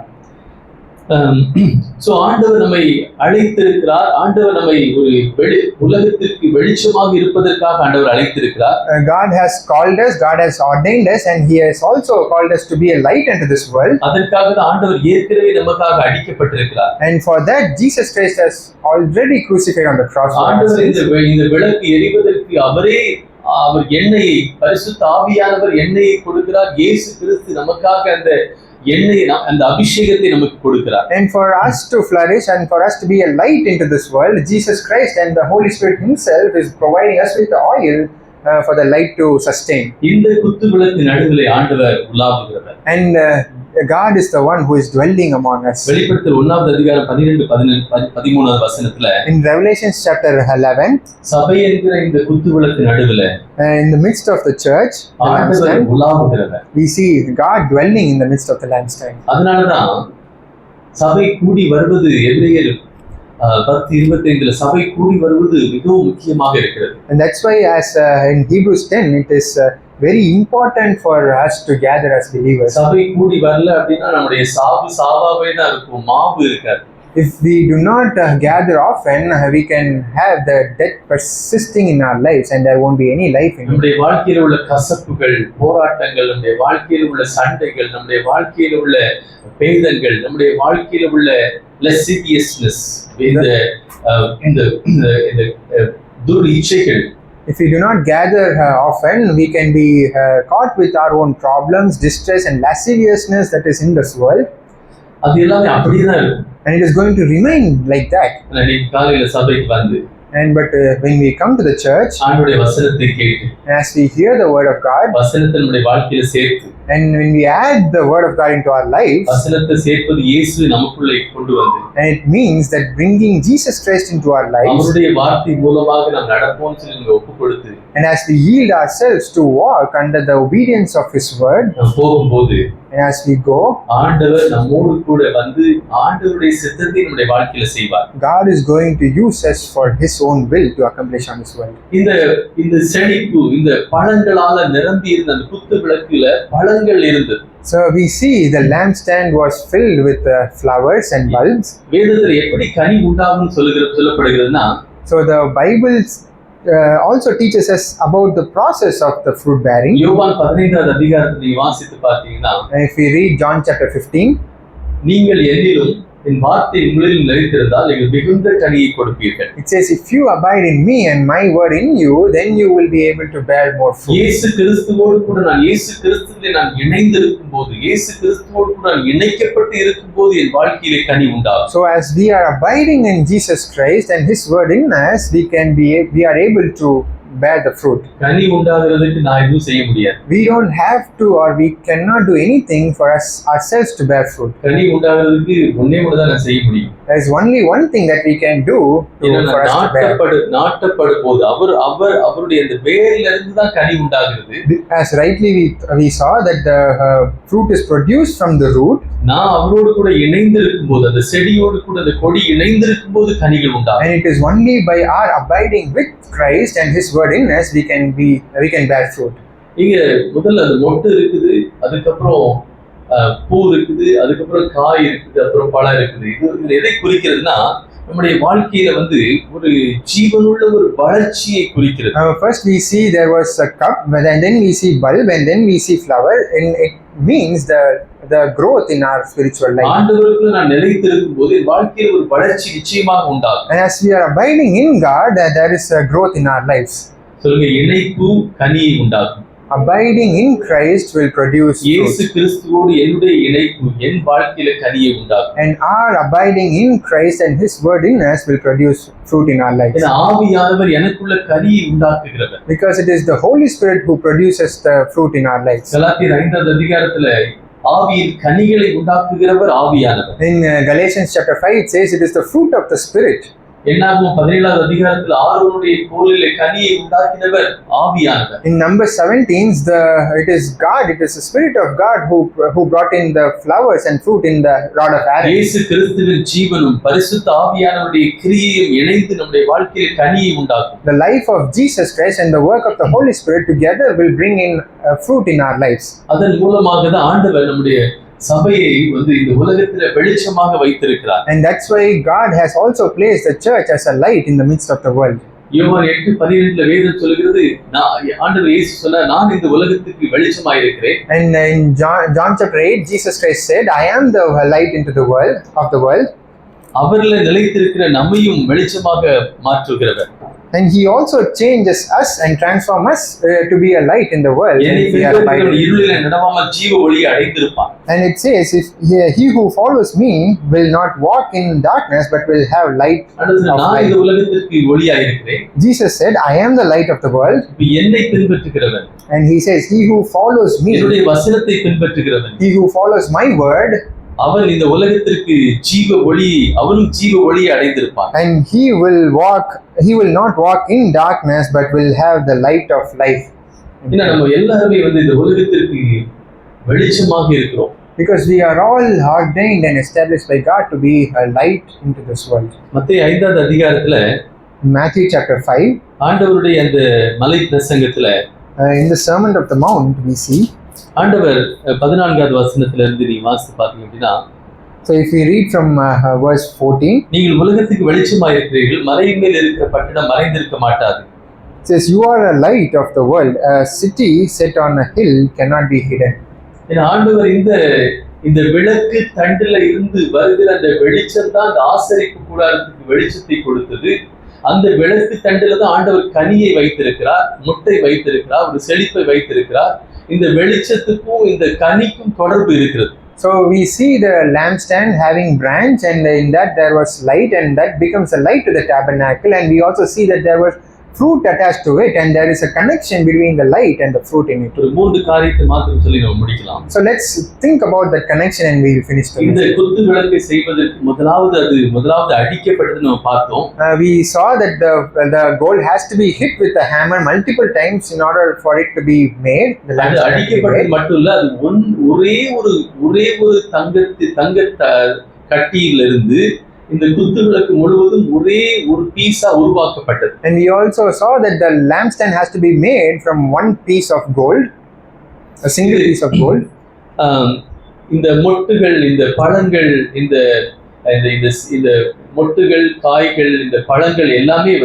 So ஆண்டவர் நம்மை அழைத்திருக்கிறார். ஆண்டவர் நம்மை ஒரு உலகத்திற்கு வெளிச்சமாக இருப்பதற்காக ஆண்டவர் அழைத்திருக்கிறார். God has called us, God has ordained us, and he has also called us to be a light unto this world. அதற்காக தான் ஆண்டவர் ஏற்கனவே நமக்காக அடிக்கப்பட்டிருக்கிறார். And for that Jesus Christ has already crucified on the cross. ஆண்டவர் இந்த விளக்கு எரிவதற்கு அவர் எண்ணெயை, பரிசுத்த ஆவியானவர் எண்ணெயை கொடுக்கிறார். இயேசு கிறிஸ்து நமக்காக அந்த எண்ணெயை, அந்த அபிஷேகத்தை நமக்கு கொடுக்கிறார். And for us to flourish and for us to be a light into this world, Jesus Christ and the Holy Spirit himself is providing us with the oil for the light to sustain. இந்த குத்து விளக்கு நடுவிலே ஆண்டவர் உலாவுகிறவர். And God is the one who is dwelling among us. வெளிப்படுத்தல் 1வது அதிகாரம் 12-13வது வசனத்துல, in Revelation chapter 11, சபை என்கிற இந்த குத்து விளக்கு நடுவிலே, in the midst of the church, ஆண்டவர் உலாவுகிறவர். we see God dwelling in the midst of the lampstand. அதனால தான் சபை கூடி வருவது, எபிரேயர் 10:25 சபை கூடி வருவது மிகவும் முக்கியமாக இருக்கிறது. And that's why as in Hebrews 10 it is very important for us to gather as believers. சபை கூடி வரல அப்படின்னா நம்முடைய சாவாவே தான் இருக்கும், மாவு இருக்காது. If we do not gather often, we can have the death persisting in our lives and there won't be any life in it. நம்முடைய வாழ்க்கையில உள்ள கசப்புகள், போராட்டங்கள், நம்முடைய வாழ்க்கையில உள்ள சண்டைகள், நம்முடைய வாழ்க்கையில உள்ள பேதங்கள், நம்முடைய வாழ்க்கையில உள்ள lasciviousness, இந்த துர் இச்சைகள். If we do not gather often, we can be caught with our own problems, distress and lasciviousness that is in this world. அது எல்லாமே அப்படியே தான் இருக்கும். And it is going to remain like that. காலையில சபைக்கு வந்து, but when we come to the church, ஆண்டவருடைய வசனத்தை கேட்டு, as we hear the word of God, வசனத்தை நம்முடைய வாழ்க்கையில சேர்த்து, and when we add the word of God into our lives, வசனத்தை சேர்ப்பது இயேசு நமக்குள்ளே கொண்டு வந்து, and it means that bringing Jesus Christ into our lives, அவருடைய வார்த்தை மூலமாக நாம் நடப்போம்னு சொல்லி நம்ம ஒப்புக்கொடுத்து, and as we yield ourselves to walk under the obedience of his word, நாம் போகும்போது, and as we go, ஆண்டவர் நம்மோடு கூட வந்து ஆண்டவருடைய சித்தத்தை நம்முடைய வாழ்க்கையில செய்வார். God is going to use us for his own will to accomplish on this world. இந்த செழிப்பு, இந்த பழங்களால நிரம்பி இருந்த அந்த குத்து விளக்குல பழங்கள் இருந்தது. So we see the lampstand was filled with flowers and bulbs. வேதத்துல எப்படி கனி உண்டாகும்னு சொல்லப்படுகிறதுனா, so the Bible also teaches us about the process of the fruit bearing. யோவான் 15வது அதிகாரத்தை நீ வாசித்து பார்த்தீங்கன்னா, if we read John chapter 15, நீங்கள் என்னிலும் என் வார்த்தை உங்களில் நிலைத்திருந்தால் நீங்கள் மிகுந்த கனியை கொடுப்பீர்கள். It says, if you abide in me and my word in you, then you will be able to bear more fruit. இயேசு கிறிஸ்துவோடு கூட இயேசு கிறிஸ்துவிலே நான் இணைந்திருக்கும் போது, இயேசு கிறிஸ்துவோடு கூட நான் இணைக்கப்பட்டு இருக்கும்போது என் வாழ்க்கையிலே கனி உண்டாகும். So as we are abiding in Jesus Christ and his word in us, we are able to bear the fruit. கனி உண்டாகிறதுக்கு நான் எதுவும் செய்ய முடியாது. We don't have to, or we cannot do anything for ourselves to bear fruit. கனி உண்டாகிறதுக்கு ஒண்ணே ஒன்று தான் நான் செய்ய முடியும். There is only one thing that we can do for us to bear. நாட்டப்படும் போது அவருடைய அந்த வேர்ல இருந்து தான் கனி உண்டாகிறது. As rightly we saw that the fruit is produced from the root. நான் அவரோடு கூட இணைந்திருக்கும் போது, அந்த செடியோடு கூட அந்த கொடி இணைந்திருக்கும் போது கனிகள் உண்டாகும். And it is only by our abiding with Christ and his word in us we can bear fruit. இங்க முதல்ல அந்த மொட்டு இருக்குது, அதுக்கப்புறம் பூ இருக்குது, அதுக்கப்புறம் காய் இருக்குது, அப்புறம் பழம் இருக்குது. இது எதை குறிக்கிறதுனா, நம்முடைய வாழ்க்கையில வந்து ஒரு ஜீவனுள்ள ஒரு வளர்ச்சியை குறிக்கிறது. First we see there was a cup, and then we see bulb, and then we see flower, and it means the growth in our spiritual life. ஆண்டவருக்குள்ள நான் நிலைத்திருக்கும் போது என் வாழ்க்கையில ஒரு வளர்ச்சி நிச்சயமாக உண்டாகும். And as we are abiding in God, there is a growth in our lives. சொல்லுங்க, இணைப்பு கனியை உண்டாகும். abiding in Christ will produce இயேசு fruit. கிறிஸ்துவோடு என்னுடைய இணைப்பு என் வாழ்க்கையில கனியை உண்டாகும். And our abiding in Christ and His word in us will produce fruit in our lives. ஏன்னா ஆவியானவர் எனக்குள்ள கனியை உண்டாக்குகிறவர். Because it is the Holy Spirit who produces the fruit in our lives. கலாத்தியர் 5வது அதிகாரத்துல ஆவியின் கனிகளை உண்டாக்குகிறவர் ஆவியானவர். In Galatians chapter 5 it says it is the fruit of the Spirit. என்னாகும் 17வது அதிகாரத்தில் ஆரோனுடைய கோலிலே கனியை உண்டாக்கினவர் ஆவியானவர். In Numbers 17 it is God, it is the Spirit of God who brought in the flowers and fruit in the rod of Aaron. இயேசு கிறிஸ்துவின் ஜீவனும் பரிசுத்த ஆவியானவருடைய கிரியையும் இணைந்து நம்முடைய வாழ்க்கையில் கனியை உண்டாக்கும். The life of Jesus Christ and the work of the Holy Spirit together will bring in fruit in our lives. அதன் மூலமாக தான் ஆண்டவர் நம்முடைய சபையை இந்த உலகத்துல வெளிச்சமாக வைத்திருக்கிறார். And that's why God has also placed the church as a light in the midst of the world. யோவான் 8:12 வேதம் சொல்கிறது, ஆண்டவர் இயேசு சொன்னார், நான் இந்த உலகத்துக்கு வெளிச்சமாக இருக்கிறேன். And in John chapter 8 Jesus Christ said, I am the light into the world of the world. அவரில் நிலைத்திருக்கிற நம்மையும் வெளிச்சமாக மாற்றுகிறவர். And He also changes us and transforms us to be a light in the world. இருளிலே நடவாமல் ஜீவ ஒளியை அடைந்திருப்பான். And it says, if he who follows me will not walk in darkness but will have light of நான் இந்த உலகத்திற்கு ஒளியாக இருக்கிறேன். Jesus said, I am the light of the world. என்னை பின்பற்றுகிறவன். And He says, he who follows me, என்னுடைய வசனத்தை பின்பற்றுகிறவன், he who follows my word, அவன் இந்த உலகத்திற்கு ஜீவ ஒளி, அவனும் ஜீவ ஒளியை அடைந்திருப்பான். And he will not walk in darkness but will have the light of life. நம்ம எல்லாருமே இந்த உலகத்திற்கு வெளிச்சமாக இருக்கிறோம். Because we are all ordained and established by God to be a light into this world. மத்தேயு 5வது அதிகாரத்துல Matthew chapter 5 ஆண்டவருடைய அந்த மலை பிரசங்கத்துல in the Sermon of the Mount we see ஆண்டவர் 14வது வசனத்துல இருந்து நீ வாசித்து பாத்தீங்க அப்படின்னா, so if we read from verse 14, நீங்கள் உலகத்துக்கு வெளிச்சமாக இருக்கிறீர்கள், மலையின் மேல் இருக்கிற பட்டணம் மறைந்திருக்க மாட்டாது. It says, you are a light of the world, a city set on a hill cannot be hidden. ஏன்னா ஆண்டவர் இந்த விளக்கு தண்டுல இருந்து வருகிற அந்த வெளிச்சம் தான் அந்த ஆசரிப்பு கூடாரத்துக்கு வெளிச்சத்தை கொடுத்தது. அந்த விளக்கு தண்டுல தான் ஆண்டவர் கனியை வைத்திருக்கிறார், முட்டை வைத்திருக்கிறார், ஒரு செழிப்பை வைத்திருக்கிறார். இந்த வெளிச்சத்துக்கும் இந்த கனிக்கும் தொடர்பு இருக்கிறது. So we see the lampstand having branch, and in that there was light, and that becomes a light to the tabernacle. And we also see that there was fruit attached to it, and there is a connection between the light and the fruit in it. ஒரு மூன்று காரியத்தை மாத்திரம் சொல்லி நம்ம முடிக்கலாம். So let's think about that connection and we will finish the இந்த குத்து விளக்கை செய்வதற்கு முதலாவது அடிக்கப்பட்டது நம்ம பார்த்தோம். We saw that the gold has to be hit with a hammer multiple times in order for it to be made. அது அடிக்கப்பட்டது மட்டும் இல்ல, அது ஒரே ஒரு தங்க கட்டியிலிருந்து இந்த குத்து விளக்கு முழுவதும் ஒரே ஒரு பீஸா உருவாக்கப்பட்டது. And we also saw that the lampstand has to be made from one piece of gold, a single piece of gold. இந்த மொட்டுகள், இந்த பழங்கள், இந்த மொட்டுகள், காய்கள், இந்த பழங்கள் எல்லாமே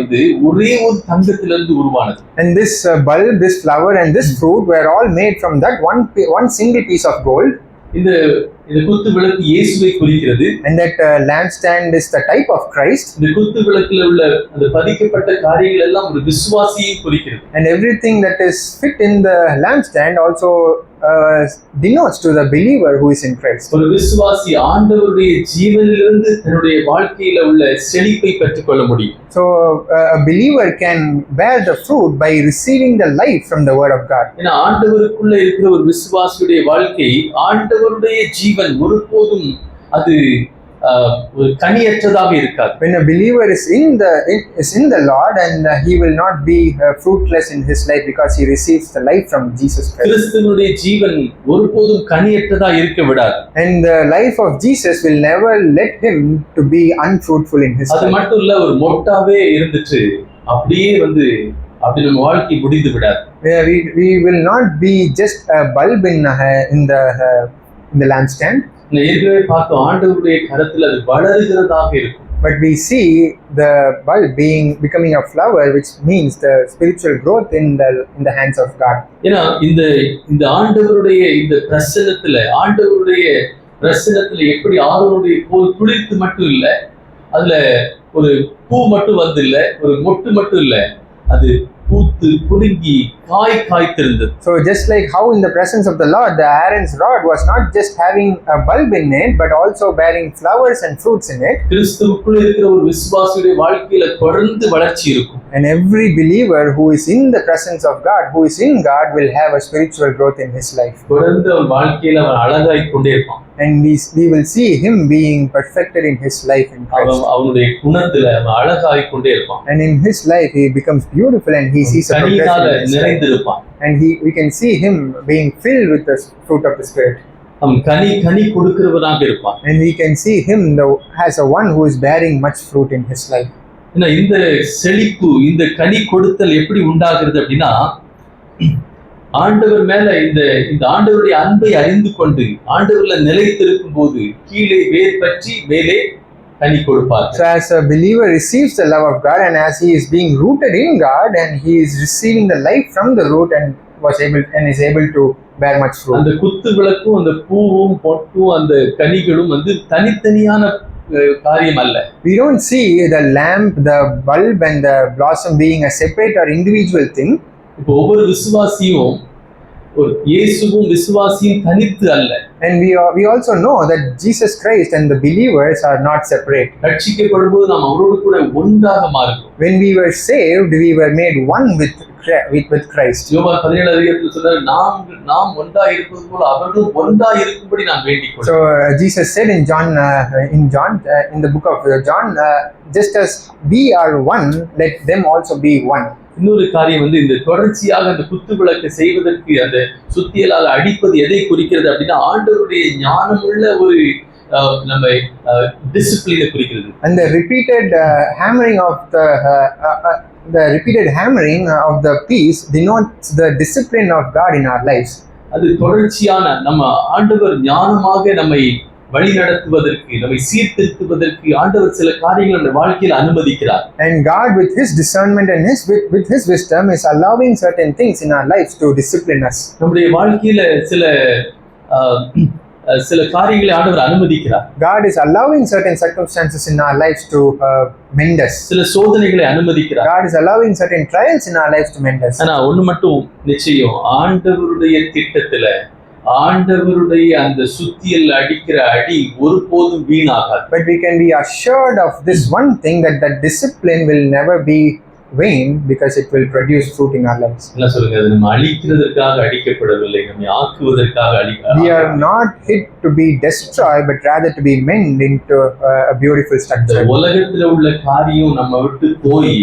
ஒரே ஒரு தங்கத்திலிருந்து உருவானது. And this bulb, this flower and this fruit were all made from that one single piece of gold. இந்த குத்து விளக்கு இயேசுவை குறிக்கிறது. And that lampstand is the type of Christ. இந்த குத்து விளக்குல உள்ள அந்த பதிக்கப்பட்ட காரியங்கள் எல்லாம் ஒரு விசுவாசியை குறிக்கிறது. And everything that is fit in the lampstand also denotes to the believer who is in Christ. ஒரு விசுவாசி ஆண்டவருடைய ஜீவனிலிருந்து தன்னுடைய வாழ்க்கையில உள்ள செழிப்பை பெற்றுக்கொள்ள முடியும். So a believer can bear the fruit by receiving the life from the word of God. ஏன்னா ஆண்டவருக்குள்ள இருக்கிற ஒரு விசுவாசியுடைய வாழ்க்கை, ஆண்டவருடைய ஜீவன் ஒருபோதும் அது ஒரு கனியற்றதாக இருக்காது. When a believer is in the Lord, and he will not be fruitless in his life because he receives the life from Jesus Christ. கிறிஸ்துவினுடைய ஜீவன் ஒருபோதும் கனியற்றதா இருக்க விடாது. And the life of Jesus will never let him to be unfruitful in his life. அது மட்டும் இல்ல, ஒரு மொட்டாவே இருந்துட்டு அப்படியே அப்படி நம்ம வாழ்க்கை முடிந்து விடாது. We will not be just a bulb in the lampstand. ஏற்கனவே பார்த்தோம், ஆண்டவருடைய கரத்தில் அது வளருகிறதாக இருக்கும். But we see the bulb becoming a flower, which means the spiritual growth in the hands of God. ஏன்னா இந்த ஆண்டவருடைய இந்த ஆண்டவருடைய பிரசன்னத்துல எப்படி ஆரோனுடைய கோல் துளிர்த்து மட்டும் இல்ல, அதுல ஒரு பூ மட்டும் இல்ல, ஒரு மொட்டு மட்டும் இல்ல, அது பூத்து குலுங்கி காய்த்திருந்தது. So just like how in the presence of the Lord, the Aaron's rod was not just having a bulb in it, but also bearing flowers and fruits in it. கிறிஸ்துவுக்குள் இருக்கிற ஒரு விசுவாசியுடைய வாழ்க்கையில தொடர்ந்து வளர்ச்சி இருக்கும். And every believer who is in the presence of God, who is in God, will have a spiritual growth in his life. தொடர்ந்து அவன் வாழ்க்கையில அவன் அழகாய் கொண்டே இருப்பான். And we will see him being perfected in his life in Christ. அவனுடைய குணத்துல அவன் அழகாய் கொண்டே இருப்பான். And in his life he becomes beautiful and he sees a progression. நிறைந்திருப்பான். And we can see him being filled with the fruit of the Spirit. அவன் கனி கொடுக்கிறவனாக இருப்பான். And we can see him as a one who is bearing much fruit in his life. இந்த செழிப்பு, இந்த கனி கொடுத்தல் எப்படி உண்டாகிறது அப்படின்னா, ஆண்டவர் மேல இந்த ஆண்டவருடைய அன்பை அறிந்து கொண்டு ஆண்டவர்ல நிலைத்திருக்கும் போது கீழே வேர் பற்றி மேலே கனி கொடுப்பார். So as a believer receives the love of God, and as he is being rooted in God, and he is receiving the life from the root and is able to bear much fruit. அந்த குத்து விளக்கும் அந்த பூவும் பொட்டும் அந்த கனிகளும் தனித்தனியான காரியம் அல்ல. We don't see the lamp, the bulb and the blossom being a separate or individual thing. இப்போ ஒவ்வொரு விசுவாசியும் ஒரு இயேசுவும் விசுவாசியும் தனித்து அல்ல. And we also know that Jesus Christ and the believers are not separate. ரட்சிக்கப்படும்போது நாம் அவரோடு கூட ஒன்றாக மாறுகிறோம். When we were saved, we were made one with Christ. யோவான் 17 அதிகாரத்தில் சொன்னார், நாம் ஒன்றாக இருப்பது போல அவர்களும் ஒன்றாக இருக்கும்படி நான் வேண்டிக் கொள்கிறேன். So Jesus said in the book of John, just as we are one, let them also be one. இன்னொரு காரியம் இந்த தொடர்ச்சியாக அந்த குத்து விளக்கு செய்வதற்கு அந்த சுத்தியலால் அடிப்பது எதை குறிக்கிறது அப்படின்னா, ஆண்டவருடைய ஞானமுள்ள ஒரு நம்ம டிசிப்ளினை குறிக்கிறது. And the repeated hammering of the repeated hammering of the piece denotes the discipline of God in our lives. அது தொடர்ச்சியான நம்ம ஆண்டவர் ஞானமாக நம்மை வழி நடத்துவதற்கு, நம்மை சீர்திருத்துவதற்கு ஆண்டவர் சில காரியங்களை நம்ம வாழ்க்கையில் அனுமதிக்கிறார். And God with his discernment and with his wisdom is allowing certain things in our lives to discipline us. நம்முடைய வாழ்க்கையில சில காரியங்களை ஆண்டவர் அனுமதிக்கிறார். God is allowing certain circumstances in our lives to mend us. சில சோதனைகளை அனுமதிக்கிறார். God is allowing certain trials in our lives to mend us. ஆனா ஒண்ணு மட்டும் நிச்சயம், ஆண்டவருடைய திட்டத்துல ஆண்டவருடைய அந்த சுத்தியல் அடிக்கிற அடி ஒருபோதும் வீணாகாது. But we can be assured of this one thing, that the discipline will never be vain, because it will produce fruit in our lives. என்ன சொல்லுங்க, அது நம்ம அழிக்கிறதற்காக அடிக்கப்படவில்லை, நம்மை ஆக்குவதற்காக We are not hit to be destroyed, but rather to be made into a beautiful structure. உலகத்துல உள்ள காரியம் நம்ம விட்டு போய்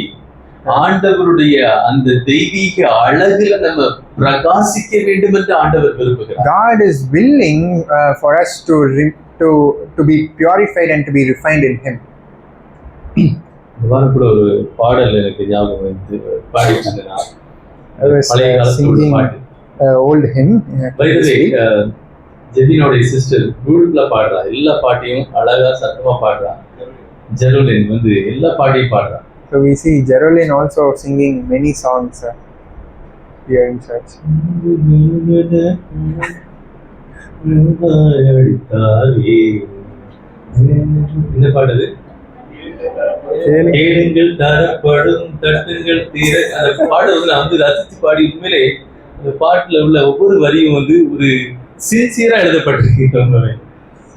ஆண்டவருடைய அந்த தெய்வீக அழகுல நம்ம பிரகாசிக்க வேண்டும் என்று ஆண்டவர் விரும்புகிறார். God is willing for us to be purified and to be refined in him. கூட ஒரு பாடல் எனக்கு ஞாபகம் வந்து பாடிட்டு இருந்தேன். பழைய காலத்துல பாட்டு, old hymn. By the way, ஜெபினோட சிஸ்டர் பியூட்டிஃபுல்லா பாடுறா, எல்லா பாட்டையும் அழகா சத்தமா பாடுறா. ஜெரோலின் எல்லா பாட்டையும் பாடுறா. So we see Geraldine also singing many songs here in church. என்ன பாடுது? கேளுங்கள் தரப்படும், தட்டுங்கள் தீர. அந்த பாடு நான் ரசித்து பாடி, உண்மையிலே அந்த பாட்டுல உள்ள ஒவ்வொரு வரியும் ஒரு சின்சியரா எழுதப்பட்டிருக்கு.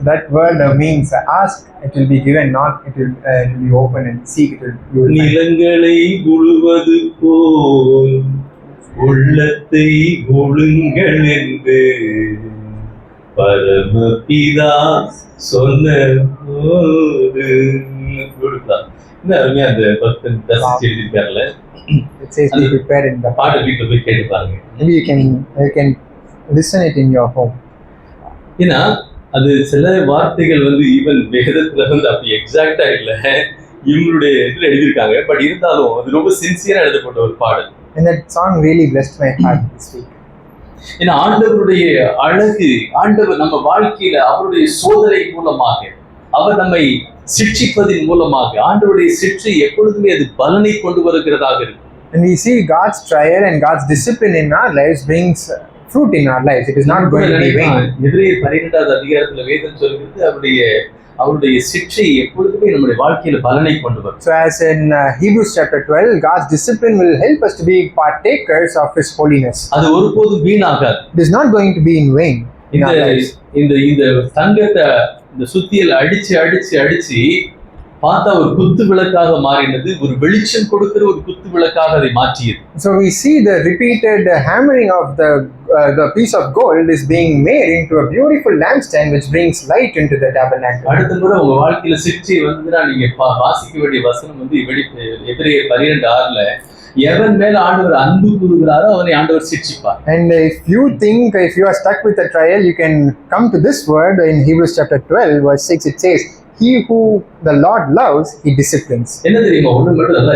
That word means ask, it will be given, knock, it will be open, and seek, it will be. நிலங்களை உழுவது போல் உள்ளத்தை உழுங்கள் என்று பரமபிதா சொன்னபோது. இன்னும் அருமையா அந்த பக்தன் ரசிச்சு எழுதியிருக்காருல்ல. It says be prepared in the பாட்டு வீட்டுல போய் கேட்டு பாருங்க. Maybe you can listen it in your home. ஏன்னா அது சில வார்த்தைகள் ஈவன் வேதத்துல அப்படி எக்ஸாக்டா இல்ல, இவங்களுடைய இதுல எழுதியிருக்காங்க. பட் இருந்தாலும் அது ரொம்ப சின்சியரா எழுதப்பட்ட ஒரு பாடல். And that song really blessed my heart this week. ஏன்னா ஆண்டவருடைய அழகு, ஆண்டவர் நம்ம வாழ்க்கையில அவருடைய சோதனை மூலமாக, அவர் நம்மை சிட்சிப்பதின் மூலமாக, ஆண்டவருடைய சிற்றை எப்பொழுதுமே அது பலனை கொண்டு வருகிறதாக இருக்கும். And we see God's trial and God's discipline in our lives brings fruit in our lives. It is not going to be vain. எபிரேயர் 12வது அதிகாரத்துல வேதம் சொல்கிறது, அவருடைய அவருடைய சிக்ஷை எப்பொழுதுமே நம்முடைய வாழ்க்கையில பலனை கொண்டு வரும். So as in Hebrews chapter 12, God's discipline will help us to be partakers of His holiness. அது ஒருபோதும் வீணாகாது. It is not going to be in vain in our lives. இந்த தங்கத்தை இந்த சுத்தியல் அடிச்சு பார்த்தா ஒரு குத்து விளக்காக மாறினது, ஒரு வெளிச்சம் கொடுக்கிற ஒரு குத்து விளக்காக அதை மாற்றியது. So we see the repeated hammering of the piece of gold is being made into a beautiful lampstand which brings light into the tabernacle. அடுத்த முறை உங்க வாழ்க்கையில சிக்ஷை வந்ததுன்னா நீங்க வாசிக்க வேண்டிய வசனம் வந்து எபிரேயர் 12:6 எவன் மேல ஆண்டவர் அன்பு கூறுகிறாரோ அவனை ஆண்டவர் சிக்ஷிப்பார். And if you are stuck with a trial, you can come to this word in Hebrews chapter 12 verse 6. It says, he who the Lord loves, he disciplines. என்ன தெரியுமா, ஒண்ணு மட்டும் நல்லா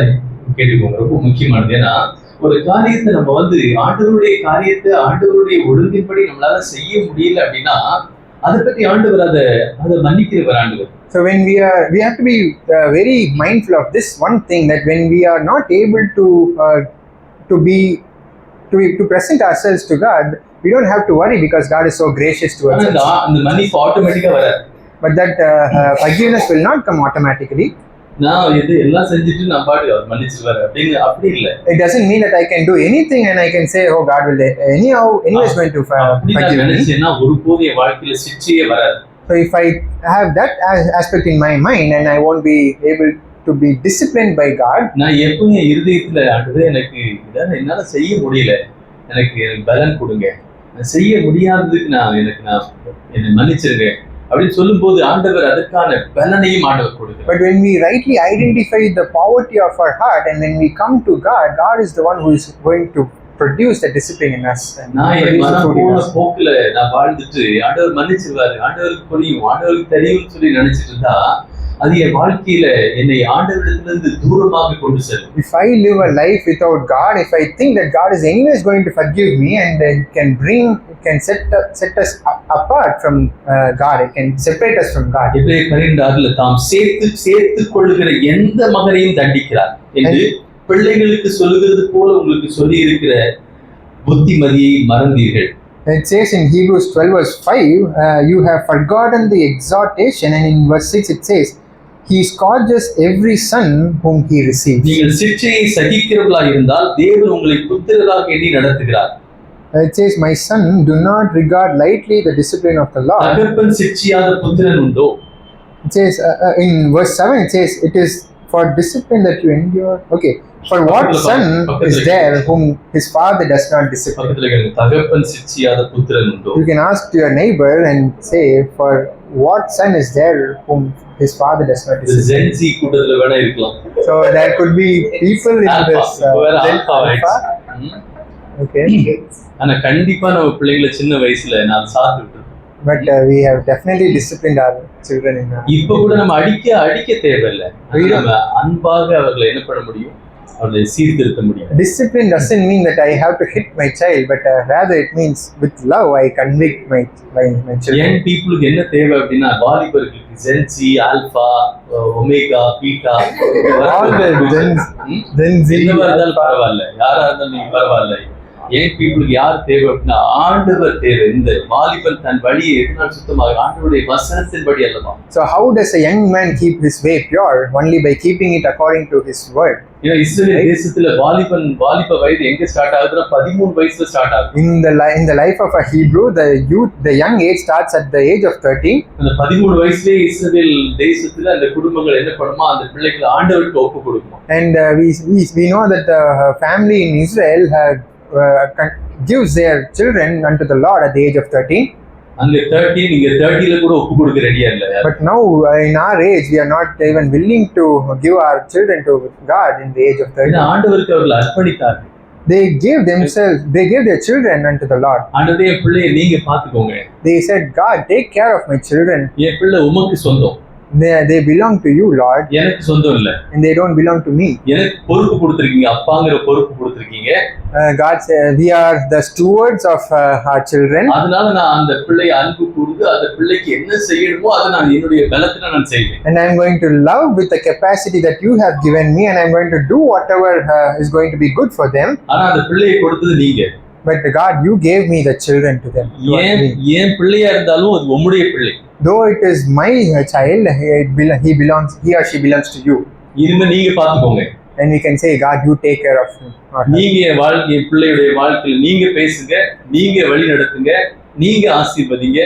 கேட்டுக்கோங்க, ரொம்ப முக்கியமானது. ஏன்னா ஒரு காரியத்தை நம்ம வந்து ஆண்டவருடைய ஒழுங்கின்படி நம்மளால செய்ய முடியல அப்படின்னா அதை பத்தி ஆண்டவர் அதை மன்னிக்கிறவர் ஆண்டவர். So when we have to be very mindful of this one thing, that when we are not able to present ourselves to God, we don't have to worry because God is so gracious to us. அந்த மன்னிப்பு ஆட்டோமேட்டிக்கா வராது. But that forgiveness will not come automatically. நான் இது எல்லாம் செஞ்சுட்டு நான் பாட்டு அவர் மன்னிச்சிருவாரு அப்படி இல்ல. It doesn't mean that I can do anything and I can say, oh, God will anyways going to forgive me. ஒருபோதும் என் வாழ்க்கையில சிக்ஷையே வராது. So if I have that aspect in my mind and I won't be able to be disciplined by God, நான் எப்பவும் என் இருதயத்துல ஆண்டவரே எனக்கு என்னால செய்ய முடியல, எனக்கு பலன் கொடுங்க, நான் செய்ய முடியாததுக்கு என்னை மன்னிச்சிருங்க அப்படின்னு சொல்லும்போது ஆண்டவர் அதற்கான பலனையும் ஆண்டவர் கொடுக்கிறார். But when we rightly identify the poverty of our heart and when we come to God, God is the one who is going to produce the discipline in us. நான் என் மனம் போன போக்குல நான் வாழ்ந்துட்டு ஆண்டவர் மன்னிச்சிருவாரு, ஆண்டவருக்கு புரியும், ஆண்டவருக்கு தெரியும்னு சொல்லி நினைச்சிட்டு இருந்தா அது என் வாழ்க்கையில என்னை ஆண்டவரிடத்திலிருந்து தூரமாக கொண்டு செல்லும். If I live a life without God, if I think that God is anyways going to forgive me and can set us apart from God, it can separate us from God. எபிரேயர் 12:6 தாம் சேர்த்து கொள்ளுகிற எந்த மகனையும் தண்டிக்கிறார் என்று பிள்ளைகளுக்கு சொல்லுகிறது போல உங்களுக்கு சொல்லி இருக்கிற புத்திமதியை மறந்தீர்கள். It says in Hebrews 12 verse 5, you have forgotten the exhortation, and in verse 6 it says, he scourges every son whom he receives. நீங்கள் சிக்ஷையை சகிக்கிறவர்களாக இருந்தால் தேவன் உங்களை புத்திரராக எண்ணி நடத்துகிறார். It says, my son, do not regard lightly the discipline of the Lord. தகப்பன் சிக்ஷியாத புத்திரன் உண்டோ? It says in verse 7 it says, it is for discipline that you endure. Okay, for what son is there whom his father does not discipline? தகப்பன் சிக்ஷியாத புத்திரன் உண்டோ? You can ask to your neighbor and say, for what son is there whom his father does not discipline? Gen Z கூட்டத்துல வேணா இருக்கலாம். So there could be people in this alpha. Okay. ஆனா கண்டிப்பா நம்ம பிள்ளைகளை சின்ன வயசுல நான் சாத்து விட்டுருக்கோம். But we have definitely disciplined our children in இப்ப கூட நம்ம அடிக்க தேவையில்லை. நம்ம அன்பாக அவர்களை என்ன பண்ண முடியும், அவர்களை சீர்திருத்த முடியும். Discipline doesn't mean that I have to hit my child, but rather it means with love I convict my children. Young people என்ன தேவை அப்படின்னா வாலிபர்களுக்கு Gen Z, alpha, omega, beta, all the Gen Z இருந்தாலும் பரவாயில்ல, யாரா இருந்தாலும் நீங்க பரவாயில்ல. ஏன் பீப்புளுக்கு யார் தேவை அப்படின்னா ஆண்டவர் தேவை. இந்த வாலிபன் தன் வழியை எதனால் சுத்தமாக ஆண்டவருடைய வசனத்தின்படி அல்லவா. So how does a young man keep his way pure? Only by keeping it according to his word. ஏன்னா இஸ்ரவேல் தேசத்துல வாலிப வயது எங்க ஸ்டார்ட் ஆகுதுன்னா 13 வயசுல ஸ்டார்ட் ஆகுது. In the life of a Hebrew, the young age starts at the age of 13. அந்த 13 வயசுலயே இஸ்ரவேல் தேசத்துல அந்த குடும்பங்கள் என்ன பண்ணுமா, அந்த பிள்ளைகளை ஆண்டவருக்கு ஒப்பு கொடுக்குமா. And we know that the family in Israel gives their children unto the Lord at the age of 13. அங்க 13 நீங்க 30ல கூட ஒப்பு கொடுக்க ரெடியா இல்ல. But now in our age we are not even willing to give our children to God in the age of 13. ஆண்டவருக்கு அவர்கள் அர்ப்பணித்தார்கள். They gave their children unto the Lord. ஆண்டவரே என் பிள்ளையை நீங்க பாத்துக்கோங்க. They said, God, take care of my children. என் பிள்ளை உமக்கு சொந்தம். They belong to you, Lord. எனக்கு சொந்தம் இல்ல. And they don't belong to me. எனக்கு பொறுப்பு கொடுத்திருக்கீங்க, அப்பாங்கற பொறுப்பு கொடுத்திருக்கீங்க. God said, we are the stewards of our children. அதனால நான் அந்த பிள்ளையை அன்பு கூர்ந்து அந்த பிள்ளைக்கு என்ன செய்யணுமோ அதை நான் என்னுடைய பலத்தினால நான் செய்வேன். And I am going to love with the capacity that you have given me, and I am going to do whatever is going to be good for them. ஆனா அந்த பிள்ளையை கொடுத்தது நீங்க. But God, you gave me the children to them. ஏன் பிள்ளையா இருந்தாலும் அது உம்முடைய பிள்ளை. though it is my child, he or she belongs to you. இனிமே நீங்க பாத்துக்கோங்க. And we can say, God, you take care of him or her. நீங்க வாழ்க்கை பிள்ளையுடைய வாழ்க்கையில நீங்க பேசுங்க, நீங்க வழி நடத்துங்க, நீங்க ஆசீர்வதிங்க,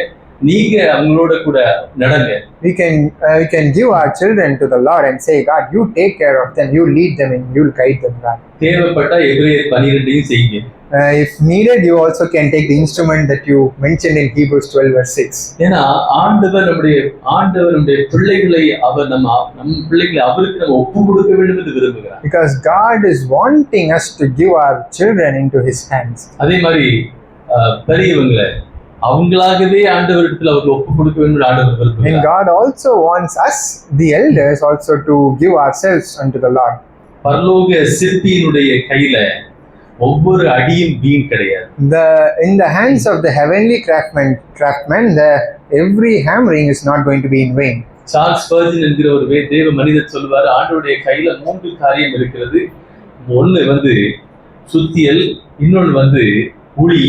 நீங்க அவங்களோட கூட நடங்க. We can give our children to the Lord and say, God, you take care of them, you lead them and you guide them, God. தேவைப்பட்டா எபிரேயர் 12 செய்யுங்க. If needed, you also can take the instrument that you mentioned in Hebrews 12 verse 6. ஏன்னா ஆண்டவர் நம்முடைய பிள்ளைகளை அவர் நம்ம பிள்ளைகளை அவருக்கு நம்ம ஒப்பு கொடுக்க வேண்டும் என்று விரும்புகிறார். Because God is wanting us to give our children into His hands. அதே மாதிரி பெரியவங்களை அவங்களாகவே ஆண்டவரிடத்தில் அவர்கள் ஒப்பு கொடுக்க வேண்டும் ஆண்டவர் விரும்புகிறார். And God also wants us, the elders, also to give ourselves unto the Lord. பரலோக சிற்பியினுடைய கையில ஒவ்வொரு அடியும் வீண் கிடையாது. In the hands of the heavenly craftsman, every hammering is not going to be in vain. Charles Spurgeon என்கிற ஒரு தேவ மனிதர் சொல்வார், ஆண்டவருடைய கையில 3 காரியம் இருக்கிறது. ஒன்னு சுத்தியல், இன்னொன்னு உளி,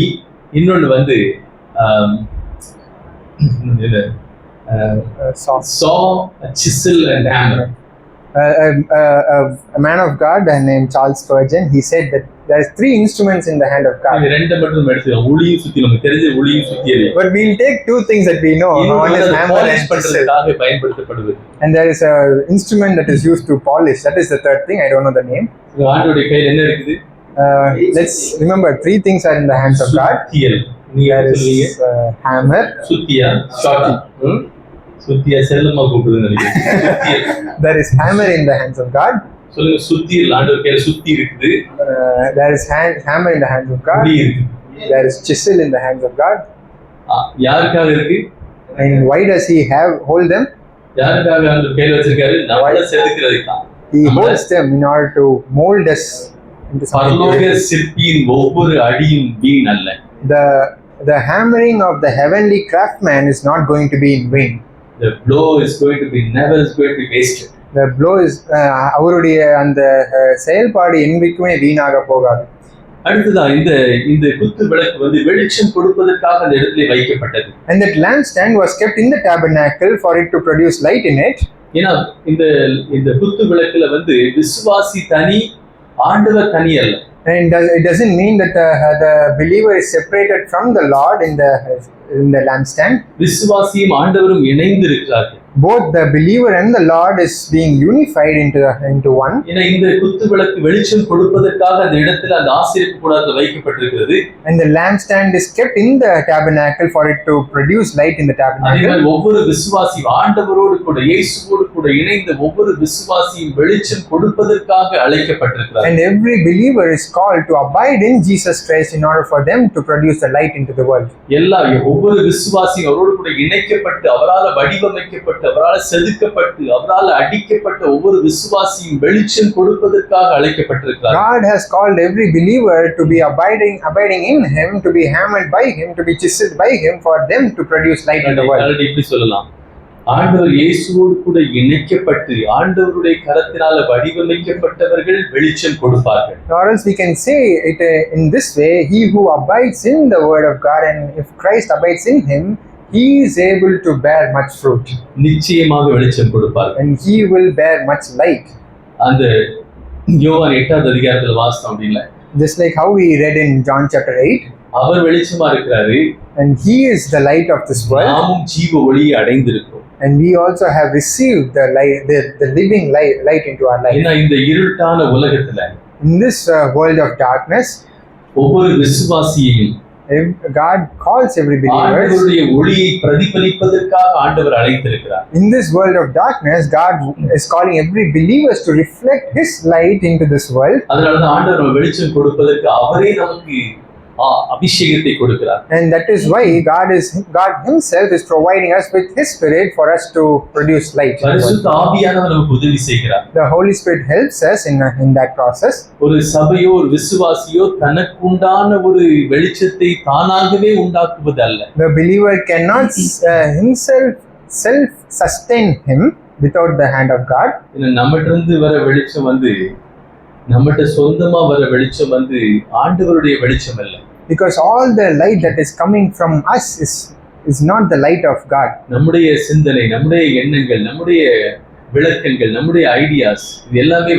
இன்னொன்னு saw, chisel and hammer. A man of God named Charles Spurgeon, he said that there are 3 instruments in the hand of God. But we'll take 2 things that we know. One is hammer and chisel. And there is an instrument that is used to polish. That is the third thing. I don't know the name. Let's remember 3 things are in the hands of God. There is hammer. There is hammer in the hands of God. There is hammer in the hands of God. There is chisel in the hands of God. And why does He hold them? He holds them in order to mold us into something. The hammering of the heavenly craftsman is not going to be in vain. The blow is going to be wasted. The blow is அவருடைய அந்த செயல்பாடு என்றைக்குமே வீணாக போகாது. அடுத்ததா இந்த குத்து விளக்கு வெளிச்சம் கொடுப்பதற்காக அந்த இடத்திலே வைக்கப்பட்டது. And that lampstand was kept in the tabernacle for it to produce light in it. ஏன்னா இந்த குத்து விளக்குல விசுவாசி தனி, ஆண்டவர் தனி அல்ல. And it doesn't mean that the believer is separated from the Lord in the lampstand. விசுவாசியும் ஆண்டவரும் இணைந்து இருக்கிறார்கள். Both the believer and the Lord is being unified into one. ஏன்னா இந்த குத்து விளக்கு வெளிச்சம் கொடுப்பதற்காக அந்த இடத்துல அந்த ஆசரிப்பு கூடாரத்தில் வைக்கப்பட்டிருக்கிறது. And the lampstand is kept in the tabernacle for it to produce light in the tabernacle. ஒவ்வொரு விசுவாசியும் ஆண்டவரோடு கூட இயேசுவோடு கூட இணைந்த ஒவ்வொரு விசுவாசியும் வெளிச்சம் கொடுப்பதற்காக அழைக்கப்பட்டிருக்கிறார். And every believer is called to abide in Jesus Christ in order for them to produce the light into the world. ஒவ்வொரு விசுவாசியும் அவரோடு கூட இணைக்கப்பட்டு அவரால் வடிவமைக்கப்பட்டு அவரால் செதுக்கப்பட்டு அவரால் அடிக்கப்பட்ட ஒவ்வொரு விசுவாசியும் வெளிச்சம் கொடுப்பதற்காக அழைக்கப்பட்டிருக்கிறார். God has called every believer to be abiding in Him, to be hammered by Him, to be chiseled by Him, for them to produce light in the world. இப்படி சொல்லலாம், ஆண்டவர் இயேசுவோடு கூட இணைக்கப்பட்டு ஆண்டவருடைய கரத்தினால வடிவமைக்கப்பட்டவர்கள் வெளிச்சம் கொடுப்பார்கள். Or else we can say it in this way, he who abides in the word of God, and if Christ abides in him, he is able to bear much fruit. நிச்சயமாக வெளிச்சம் கொடுப்பார். And he will bear much light. அந்த யோவான் 8வது அதிகாரத்துல வாசித்தோம் அப்படில. Just like how we read in John chapter 8. அவர் வெளிச்சமா இருக்கிறாரு. And he is the light of this world. நாமும் ஜீவ ஒளியை அடைந்திருக்கிறோம். And we also have received the light, the living light into our life. ஏன்னா இந்த இருட்டான உலகத்துல, in this world of darkness, ஒவ்வொரு விசுவாசியையும் God calls every believer. ஆண்டவருடைய ஒளியை பிரதிபலிப்பதற்காக ஆண்டவர் அழைத்திருக்கிறார். In this world of darkness, God is calling every believer to reflect His light into this world. அதனால தான் ஆண்டவர் வெளிச்சம் கொடுப்பதற்கு அவரே நமக்கு அபிஷேகத்தை கொடுக்கிறார். And that is why God Himself is providing us with His Spirit for us to produce light. பரிசுத்த ஆவியானவர் நமக்கு உதவி செய்கிறார். The Holy Spirit helps us in that process. ஒரு சபையோ ஒரு விசுவாசியோ தனக்குண்டான ஒரு வெளிச்சத்தை தானாகவே உண்டாக்குவது அல்ல. The believer cannot himself self-sustain him without the hand of God. நம்மிடமிருந்து வர வெளிச்சம் நம்மகிட்ட சொந்தமா வர வெளிச்சம் ஆண்டவருடைய வெளிச்சம் அல்ல. Because all the light that is coming from us is is not the light of God. நம்முடைய சிந்தனை, நம்முடைய எண்ணங்கள், நம்முடைய விளக்கங்கள், நம்முடைய ஐடியாஸ் இது எல்லாமே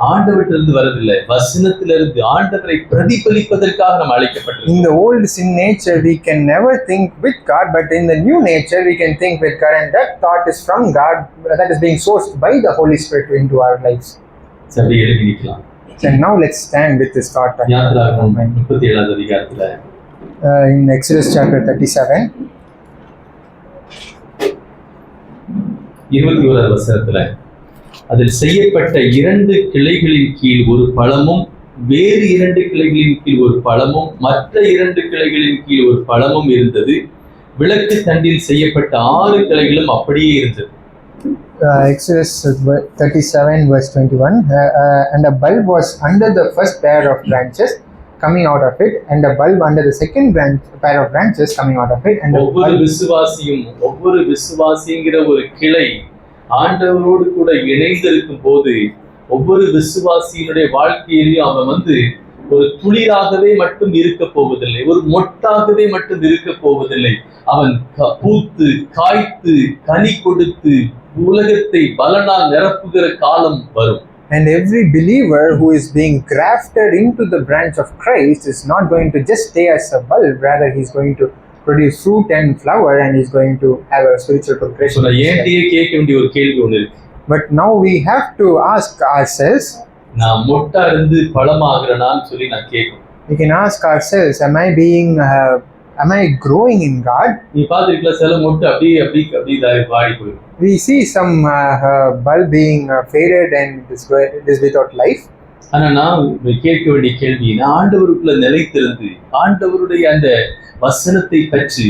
ஆண்டவரிலிருந்து வரதில்லை, வசனத்திலிருந்து ஆண்டவரை பிரதிபலிப்பதற்காக நாம் அழைக்கப்பட்டிருக்கிறோம். In the old sin nature we can never think with God, but in the new nature we can think with God, and that thought is from God, that is being sourced by the Holy Spirit into our lives. சரி, எழுதி நிக்கலாம். So now let's stand with this thought. யாத்திராகமம் 37வது அதிகாரத்துல in Exodus chapter 37 21வது வசனத்துல, அதில் செய்யப்பட்ட 2 கிளைகளின் கீழ் ஒரு பழமும், வேறு 2 கிளைகளின் கீழ் ஒரு பழமும், மற்ற 2 கிளைகளின் கீழ் ஒரு பழமும் இருந்தது. விளக்கு தண்டில் செய்யப்பட்ட 6 கிளைகளும் அப்படியே இருந்தது. Exodus 37 verse 21 and a bulb was under the first pair of branches coming out of it, and a bulb under the second pair of branches coming out of it, and ஒவ்வொரு விசுவாசிங்கிற ஒரு கிளை ஆண்டவரோடு கூட இணைந்திருக்கும் போது ஒவ்வொரு விசுவாசியினுடைய வாழ்க்கையிலையும் அவன் ஒரு துளிராகவே மட்டும் இருக்க போவதில்லை, ஒரு மொட்டாகவே மட்டும் இருக்க போவதில்லை. அவன் பூத்து காய்த்து கனி கொடுத்து உலகத்தை பலனால் நிரப்புகிற காலம் வரும். And every believer who is being grafted into the branch of Christ is not going to just stay as a bulb, rather he is going to produce fruit and flower, and he is going to have a spiritual progression. கேட்க வேண்டிய ஒரு கேள்வி ஒன்று இருக்கு. But now we have to ask ourselves, நான் மொட்டா இருந்து பழமாகிறேனான்னு சொல்லி நான் கேட்கணும். We can ask ourselves, am I growing in God? நீ பாத்திருக்கல, சில மொட்டு அப்படியே வாடி போயிடும். We see some bulb being faded and it is without life. ஆனா நான் கேட்க வேண்டிய கேள்வி, நான் ஆண்டவருக்குள்ள நிலைத்திருந்து ஆண்டவருடைய அந்த வசனத்தை பற்றி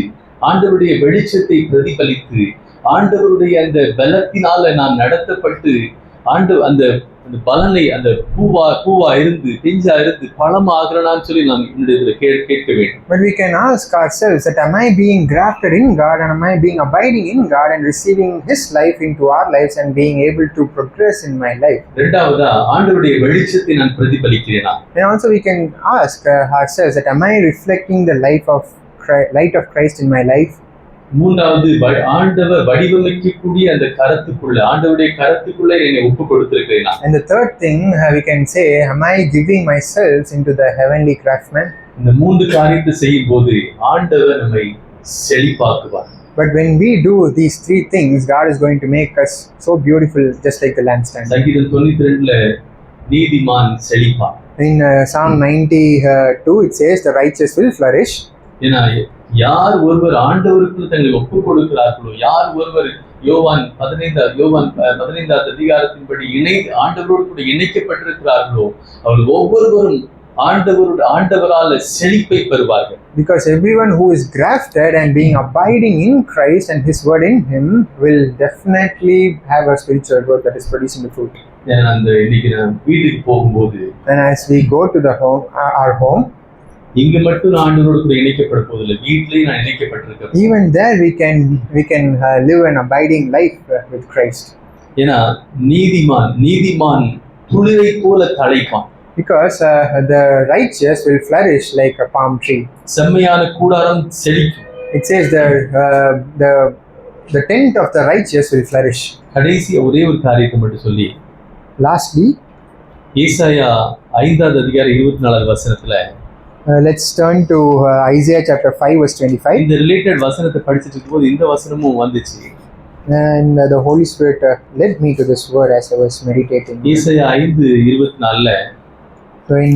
ஆண்டவருடைய வெளிச்சத்தை பிரதிபலித்து ஆண்டவருடைய அந்த பலத்தினால நான் நடத்தப்பட்டு அந்த பலனை அந்த பூவா இருந்து பிஞ்சா இருந்து பழமாகிறனான்னு சொல்லி நான் என்னுடைய கேட்க வேண்டும். But we can ask ourselves that am I being grafted in God, and am I being abiding in God and receiving His life into our lives and being able to progress in my life? இரண்டாவதா, ஆண்டவருடைய வெளிச்சத்தை நான் பிரதிபலிக்கிறேனா? And also we can ask ourselves that am I reflecting the light of Christ in my life? மூன்றாவது, ஆண்டவர் வடிவமைக்கக்கூடிய அந்த கரத்துக்குள்ள ஆண்டவருடைய கரத்துக்குள்ள என்னை ஒப்பு கொடுத்திருக்கிறேனா? And the third thing we can say, am I giving myself into the heavenly craftsman? இந்த மூன்று காரியத்தை செய்யும் போது ஆண்டவர் நம்மை செழிப்பாக்குவார். But when we do these 3 things, God is going to make us so beautiful, just like the lampstand. சங்கீதம் 92ல நீதிமான் செழிப்பான். In Psalm 92 it says the righteous will flourish. ஏன்னா யார் ஒருவர் ஆண்டவருக்கு தங்களை ஒப்புக் கொடுக்கிறார்களோ, யார் ஒருவர் யோவான் 15வது அதிகாரத்தின்படி ஆண்டவரோடு கூட இணைக்கப்பட்டிருக்கிறார்களோ, அவர்கள் ஒவ்வொருவரும் ஆண்டவரால செழிப்பை பெறுவார்கள். Because everyone who is grafted and being abiding in Christ and His word in him will definitely have a spiritual growth that is producing the fruit. இன்னைக்கு நான் வீட்டுக்கு போகும்போது, and as we go to the home, our home, இங்க மட்டும் நான் ஆண்டவரோடு கூட இணைக்கப்பட போவதில்லை, வீட்டிலேயும் நான் இணைக்கப்பட்டிருக்கேன். Even there we can live an abiding life with Christ. ஏன்னா நீதிமான் துளிரை போல தழைப்பான். Because the righteous will flourish like a palm tree. செம்மையான கூடாரம் செழிக்கும். It says the tent of the righteous will flourish. கடைசி ஒரே ஒரு காரியத்தை மட்டும் சொல்லி, lastly, ஏசாயா 5வது அதிகாரம் 24வது வசனத்துல, let's turn to Isaiah chapter 5 verse 25. இந்த ரிலேட்டட் வசனத்தை படிச்சிட்டு இருக்கும்போது இந்த வசனமும் வந்துச்சு. And the Holy Spirit led me to this word as I was meditating. ஏசாயா 5:24ல, so in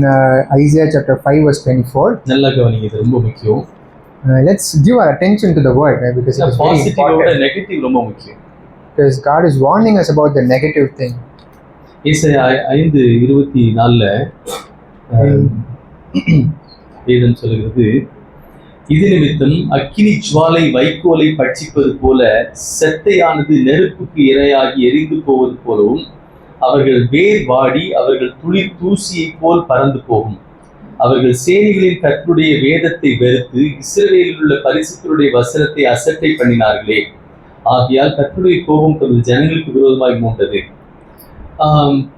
Isaiah chapter 5 verse 24, நல்லா கவனிங்க, இது ரொம்ப முக்கியம். Let's give our attention to the word because it is very important. Negative ரொம்ப முக்கியம். Because God is warning us about the negative thing. ஏசாயா 5:24ல வேதம் சொல்கிறது, இது நிமித்தம் அக்கினி ஜுவாலை வைக்கோலை பட்சிப்பது போல, செத்தையானது நெருப்புக்கு இரையாகி எரிந்து போவது போலவும், அவர்கள் வேர் வாடி அவர்கள் துளிர் தூசியை போல் பறந்து போகும். அவர்கள் சேனைகளின் கர்த்தருடைய வேதத்தை வெறுத்து இஸ்ரவேலில் உள்ள பரிசுத்தருடைய வசனத்தை அசட்டை பண்ணினார்களே, ஆகையால் கர்த்தருடைய கோபம் தமது ஜனங்களுக்கு விரோதமாய் மூண்டது.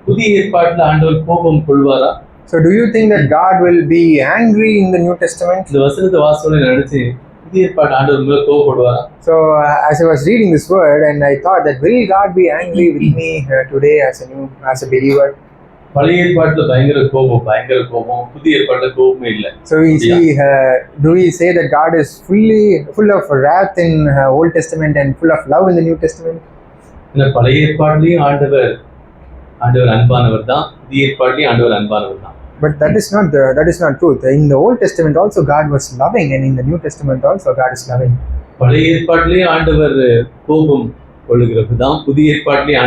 புதிய ஏற்பாட்டில் ஆண்டவர் கோபம் கொள்வாரா? So do you think that God will be angry in the New Testament? இந்த வசனத்தை வாசனை நினைச்சு புதிய ஏற்பாடு ஆண்டவர் மேல கோவப்படுவாரா? So as I was reading this word, and I thought that will God be angry with me today as a believer? பழைய ஏற்பாட்டுல பயங்கர கோபம், புதிய ஏற்பாட்டுல கோபமே இல்லை. So we see, do we say that God is full of wrath in Old Testament and full of love in the New Testament? இந்த பழைய ஏற்பாட்டிலையும் ஆண்டவர் அன்பானவர் தான், புதிய ஏற்பாட்டிலையும் ஆண்டவர் அன்பானவர் தான். But that is not truth. In the Old Testament also God was loving, and in the New Testament also God is loving. பழைய ஏற்பாட்டிலேயே ஆண்டவர் கோபம் கொள்ளுகிறது தான், புதிய ஏற்பாட்டிலேயே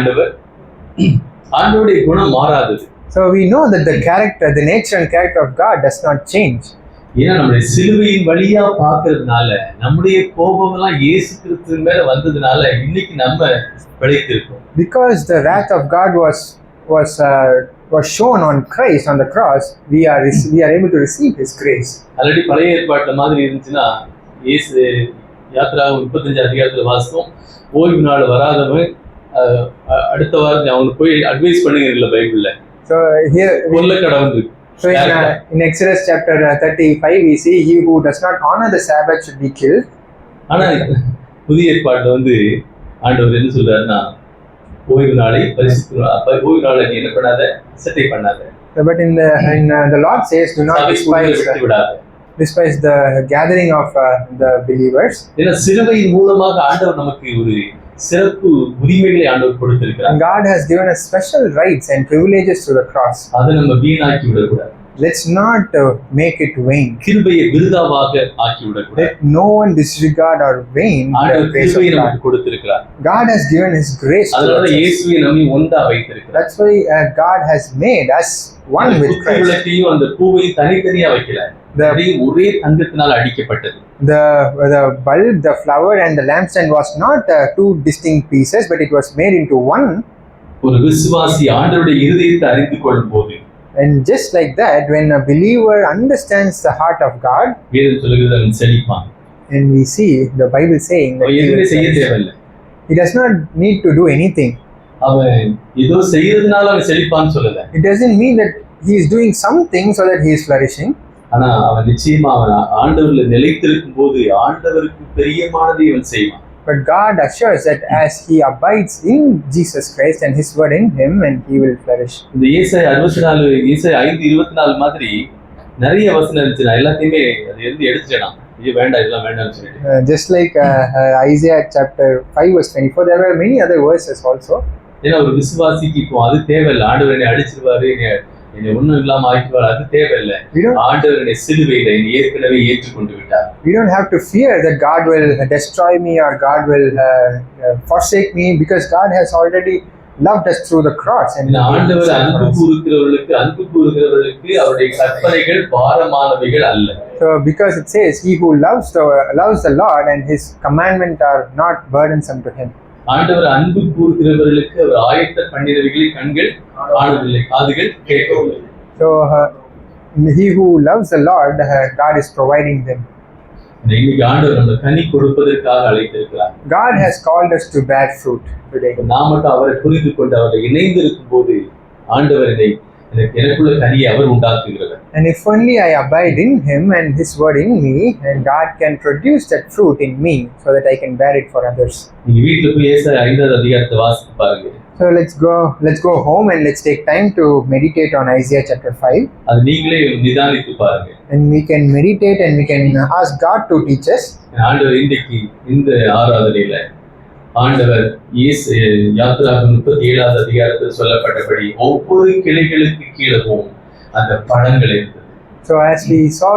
ஆண்டவருடைய குணம் மாறாதது. So we know that the nature and character of God does not change. ஏன்னா நம்முடைய சிலுவையின் வழியா பார்க்கறதுனால, நம்முடைய கோபம் எல்லாம் இயேசு கிறிஸ்து மேல வந்ததுனால இன்னைக்கு நம்ம பிழைத்திருக்கோம். Because the wrath of God was shown on Christ on the cross, we are able to receive His grace. Already பழைய ஏற்பாட்டுல மாதிரி இருந்துச்சுன்னா, இயேசு யாத்திராகமம் 35 அதிகாரத்துல வாசித்தோம், ஓய்வு நாள் வராதவன் அடுத்த வாரம் அவனுக்கு போய் அட்வைஸ் பண்ணுங்க பைபிள்ல. So here கொல்லக்கடவன். So in Exodus chapter 35 we see he who does not honor the Sabbath should be killed. ஆனா புதிய ஏற்பாட்டுல ஆண்டவர் என்ன சொல்றாருன்னா, ஓய்வு நாளை பரிசுத்த ஓய்வு நாளை நீ என்ன பண்ணாத, சட்டை பண்ணாத. But in the Lord says, do not despise the gathering of the believers. ஏன்னா சிலுவையின் மூலமாக ஆண்டவர் நமக்கு ஒரு சிறப்பு உரிமைகளை ஆண்டவர் கொடுத்திருக்கிறார். And God has given us special rights and privileges through the cross. அதை நம்ம வீணாக்கி விடக்கூடாது. Let's not make it vain. கிருபையை விருதாவாக ஆக்கி விடக்கூடாது. Let no one disregard or vain the grace of God. கொடுத்திருக்கிறார். God has given His grace. அதனால இயேசுவை நம்மை ஒன்றா வைத்திருக்கிறார். That's why God has made us one with Christ. விளக்கையும் அந்த பூவையும் தனித்தனியா வைக்கல, ஒரே தங்கத்தினால் அடிக்கப்பட்டது. The bulb, the flower and the lampstand was not two distinct pieces, but it was made into one. ஒரு விசுவாசி ஆண்டவருடைய இருதயத்தை அறிந்து கொள்ளும் போது, and just like that, when a believer understands the heart of God, வேதம் சொல்லுகிறது அவன் செழிப்பான். and we see the Bible saying that எதுவுமே செய்ய தேவையில்லை, he does not need to do anything. அவன் ஏதோ செய்யறதுனால அவன் செழிப்பான்னு சொல்லல. It doesn't mean that he is doing something so that he is flourishing. ஆனா அவன் நிச்சயமா அவன் ஆண்டவர்ல நிலைத்திருக்கும் போது ஆண்டவருக்கு பிரியமானதை அவன் செய்வான். But God assures that as he abides in Jesus Christ and His word in him, and he will flourish. இந்த ஏசாயா 5:24 மாதிரி நிறைய வசனம் இருந்துச்சு. நான் எல்லாத்தையுமே அது எடுத்துட்டேன். இது வேண்டாம், இதெல்லாம் வேண்டாம்னு சொல்லிட்டு. Just like Isaiah chapter 5:24, there were many other verses also. ஏன்னா ஒரு விசுவாசிக்கு இப்போ அது தேவையில்லை. ஆண்டவர் என்னை அடிச்சிருவாரு, என்னை ஒண்ணும் இல்லாம ஆக்கிடுவார், அது தேவையில்லை. ஆண்டவர் என்னை சிலுவையில ஏற்கனவே ஏற்றுக்கொண்டு விட்டார். We don't have to fear that God will destroy me or God will forsake me, because God has already loved us through the cross. And ஆண்டவர் அன்பு கூறுகிறவர்களுக்கு அவருடைய கற்பனைகள் பாரமானவைகள் அல்ல. So because it says he who loves the Lord and His commandment are not burdensome to him. ஆண்டவர் அன்பு கூறுகிறவர்களுக்கு அவர் ஆயத்த பண்ணினவைகளை கண்கள் காணவில்லை, காதுகள் கேட்கவில்லை. So he who loves the Lord, God is providing them. இன்னைக்கு ஆண்டவர் நம்ம கனி கொடுப்பதற்காக அழைத்திருக்கிறார். God has called us to bear fruit today. நாம அவரை புரிந்து கொண்டு அவரை இணைந்து இருக்கும்போது ஆண்டவர் எனக்குள்ள கனியை அவர் உண்டாக்குகிறார். And if only I abide in Him and His word in me, and God can produce that fruit in me so that I can bear it for others. நீங்க வீட்ல போய் ஏசாயா 5வது அதிகாரத்தை வாசித்து பாருங்க. So let's go home and let's take time to meditate on Isaiah chapter 5. அது நீங்களே நிதானித்து பாருங்க. And we can meditate and we can ask God to teach us. ஆண்டவர் இன்றைக்கு இந்த ஆராதனையில ஆண்டவர் யாத்திராகமம் 37வது அதிகாரத்தில் சொல்லப்பட்டபடி ஒவ்வொரு கிளைகளுக்கு கீழவும் அந்த பழங்கள் இருந்தது. So as we saw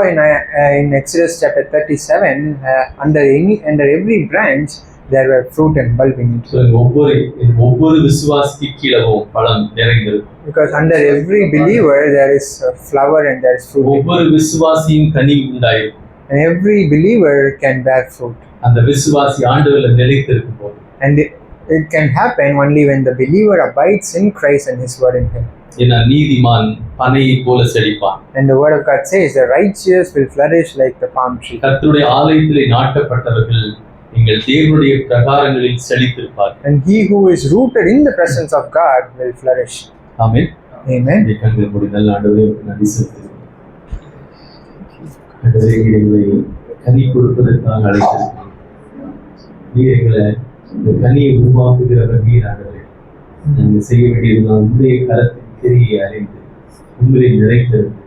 in Exodus chapter 37, under every branch there were fruit and bulb in it. So ஒவ்வொரு விசுவாசிக்கு கீழவும் பழம் நிறைந்திருக்கும். Because under every believer there is a flower and there is fruit. ஒவ்வொரு விசுவாசியும் கனி உண்டாயிருக்கும். And every believer can bear fruit. அந்த விசுவாசி ஆண்டவரில் நிலைத்திருக்கும் போது. And it can happen only when the believer abides in Christ and His word in him. ஏன்னா நீதிமான் பனையை போல செழிப்பான். And the word of God says the righteous will flourish like the palm tree. கர்த்தருடைய ஆலயத்திலே நாட்டப்பட்டவர்கள் எங்கள் தேவனுடைய பிரகாரங்களில் செழித்திருப்பார்கள். And he who is rooted in the presence of God will flourish. Amen. Amen. கண்கள் மூடி நல்ல ஆண்டவரே நன்றி செலுத்துகிறேன். ஆண்டவரே எங்களை கனி கொடுப்பதற்காக அழைத்திருக்கிறோம். நீர் எங்களை இந்த கனியை உருவாக்குகிறவர் நீர் ஆண்டவரே. நாங்கள் செய்ய வேண்டியதுதான் உங்களுடைய கரத்தின் கிரியை அறிந்து உங்களை நிறைத்திருந்து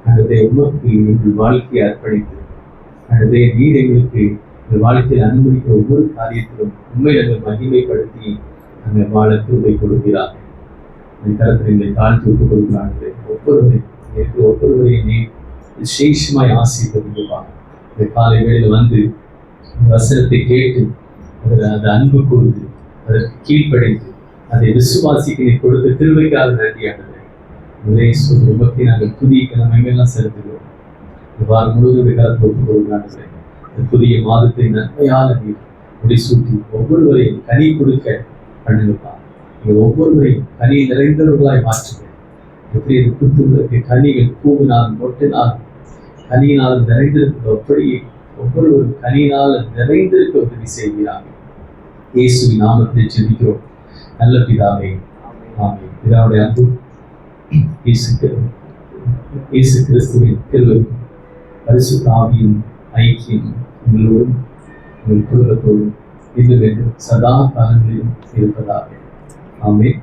ஆண்டவரே உமக்கு எங்கள் வாழ்க்கையை அர்ப்பணித்து ஆண்டவரே நீர் எங்களுக்கு இந்த வாழ்க்கையில் அனுமதிக்கிற ஒவ்வொரு காரியத்திலும் உண்மை நாங்கள் மகிமைப்படுத்தி நாங்கள் வாழ கிருபை கொடுக்கிறார்கள். அந்த கரத்தில் எங்களை தாழ்த்தி விட்டுக் கொடுக்கிறார்கள். ஒவ்வொருவரையும் நீ விசேஷமாய் ஆசீர்வதிப்பாங்க. இந்த காலை வேளையில் வந்து வசனத்தை கேட்டு அதை அன்பு கூர்ந்து அதற்கு கீழ்ப்படைந்து அதை விசுவாசிக்கு நீ கொடுத்த கிருபைக்காக நன்றியானது. ஒரே சொல் உமக்கு நாங்கள் துதிக்க நம்ம எங்கெல்லாம் செலுத்துகிறோம். இந்த வாரம் முழுவதும் காலத்தில் ஒப்புக் கொடுக்கிறார்கள். இந்த புதிய மாதத்தை நன்மையான நீர் முடிசூட்டி ஒவ்வொருவரையும் கனி கொடுக்க பண்ணுங்கப்பா. நீங்கள் ஒவ்வொருவரையும் கனி நிறைந்தவர்களாய் மாற்றுங்க. எப்படி இது புத்துள்ளக்கு கனிகள் பூவினால் மொட்டினால் கனியினால் நிறைந்திருக்க அப்படியே ஒவ்வொருவரும் கனியினால் நிறைந்திருக்க உதவி செய்கிறாங்க. இயேசுவின் நாமத்தை ஜெபிக்கிறோம் நல்ல பிதாவே, ஆமென். பிதாவுடைய அன்பு இயேசு கிறிஸ்துவின் கிருபை பரிசுத்த ஆவியின் ஐக்கியம் உங்களோடும் உங்கள் குடும்பத்தோடும் இன்னும் சதா காலங்களிலும் இருப்பதாக. ஆமென்.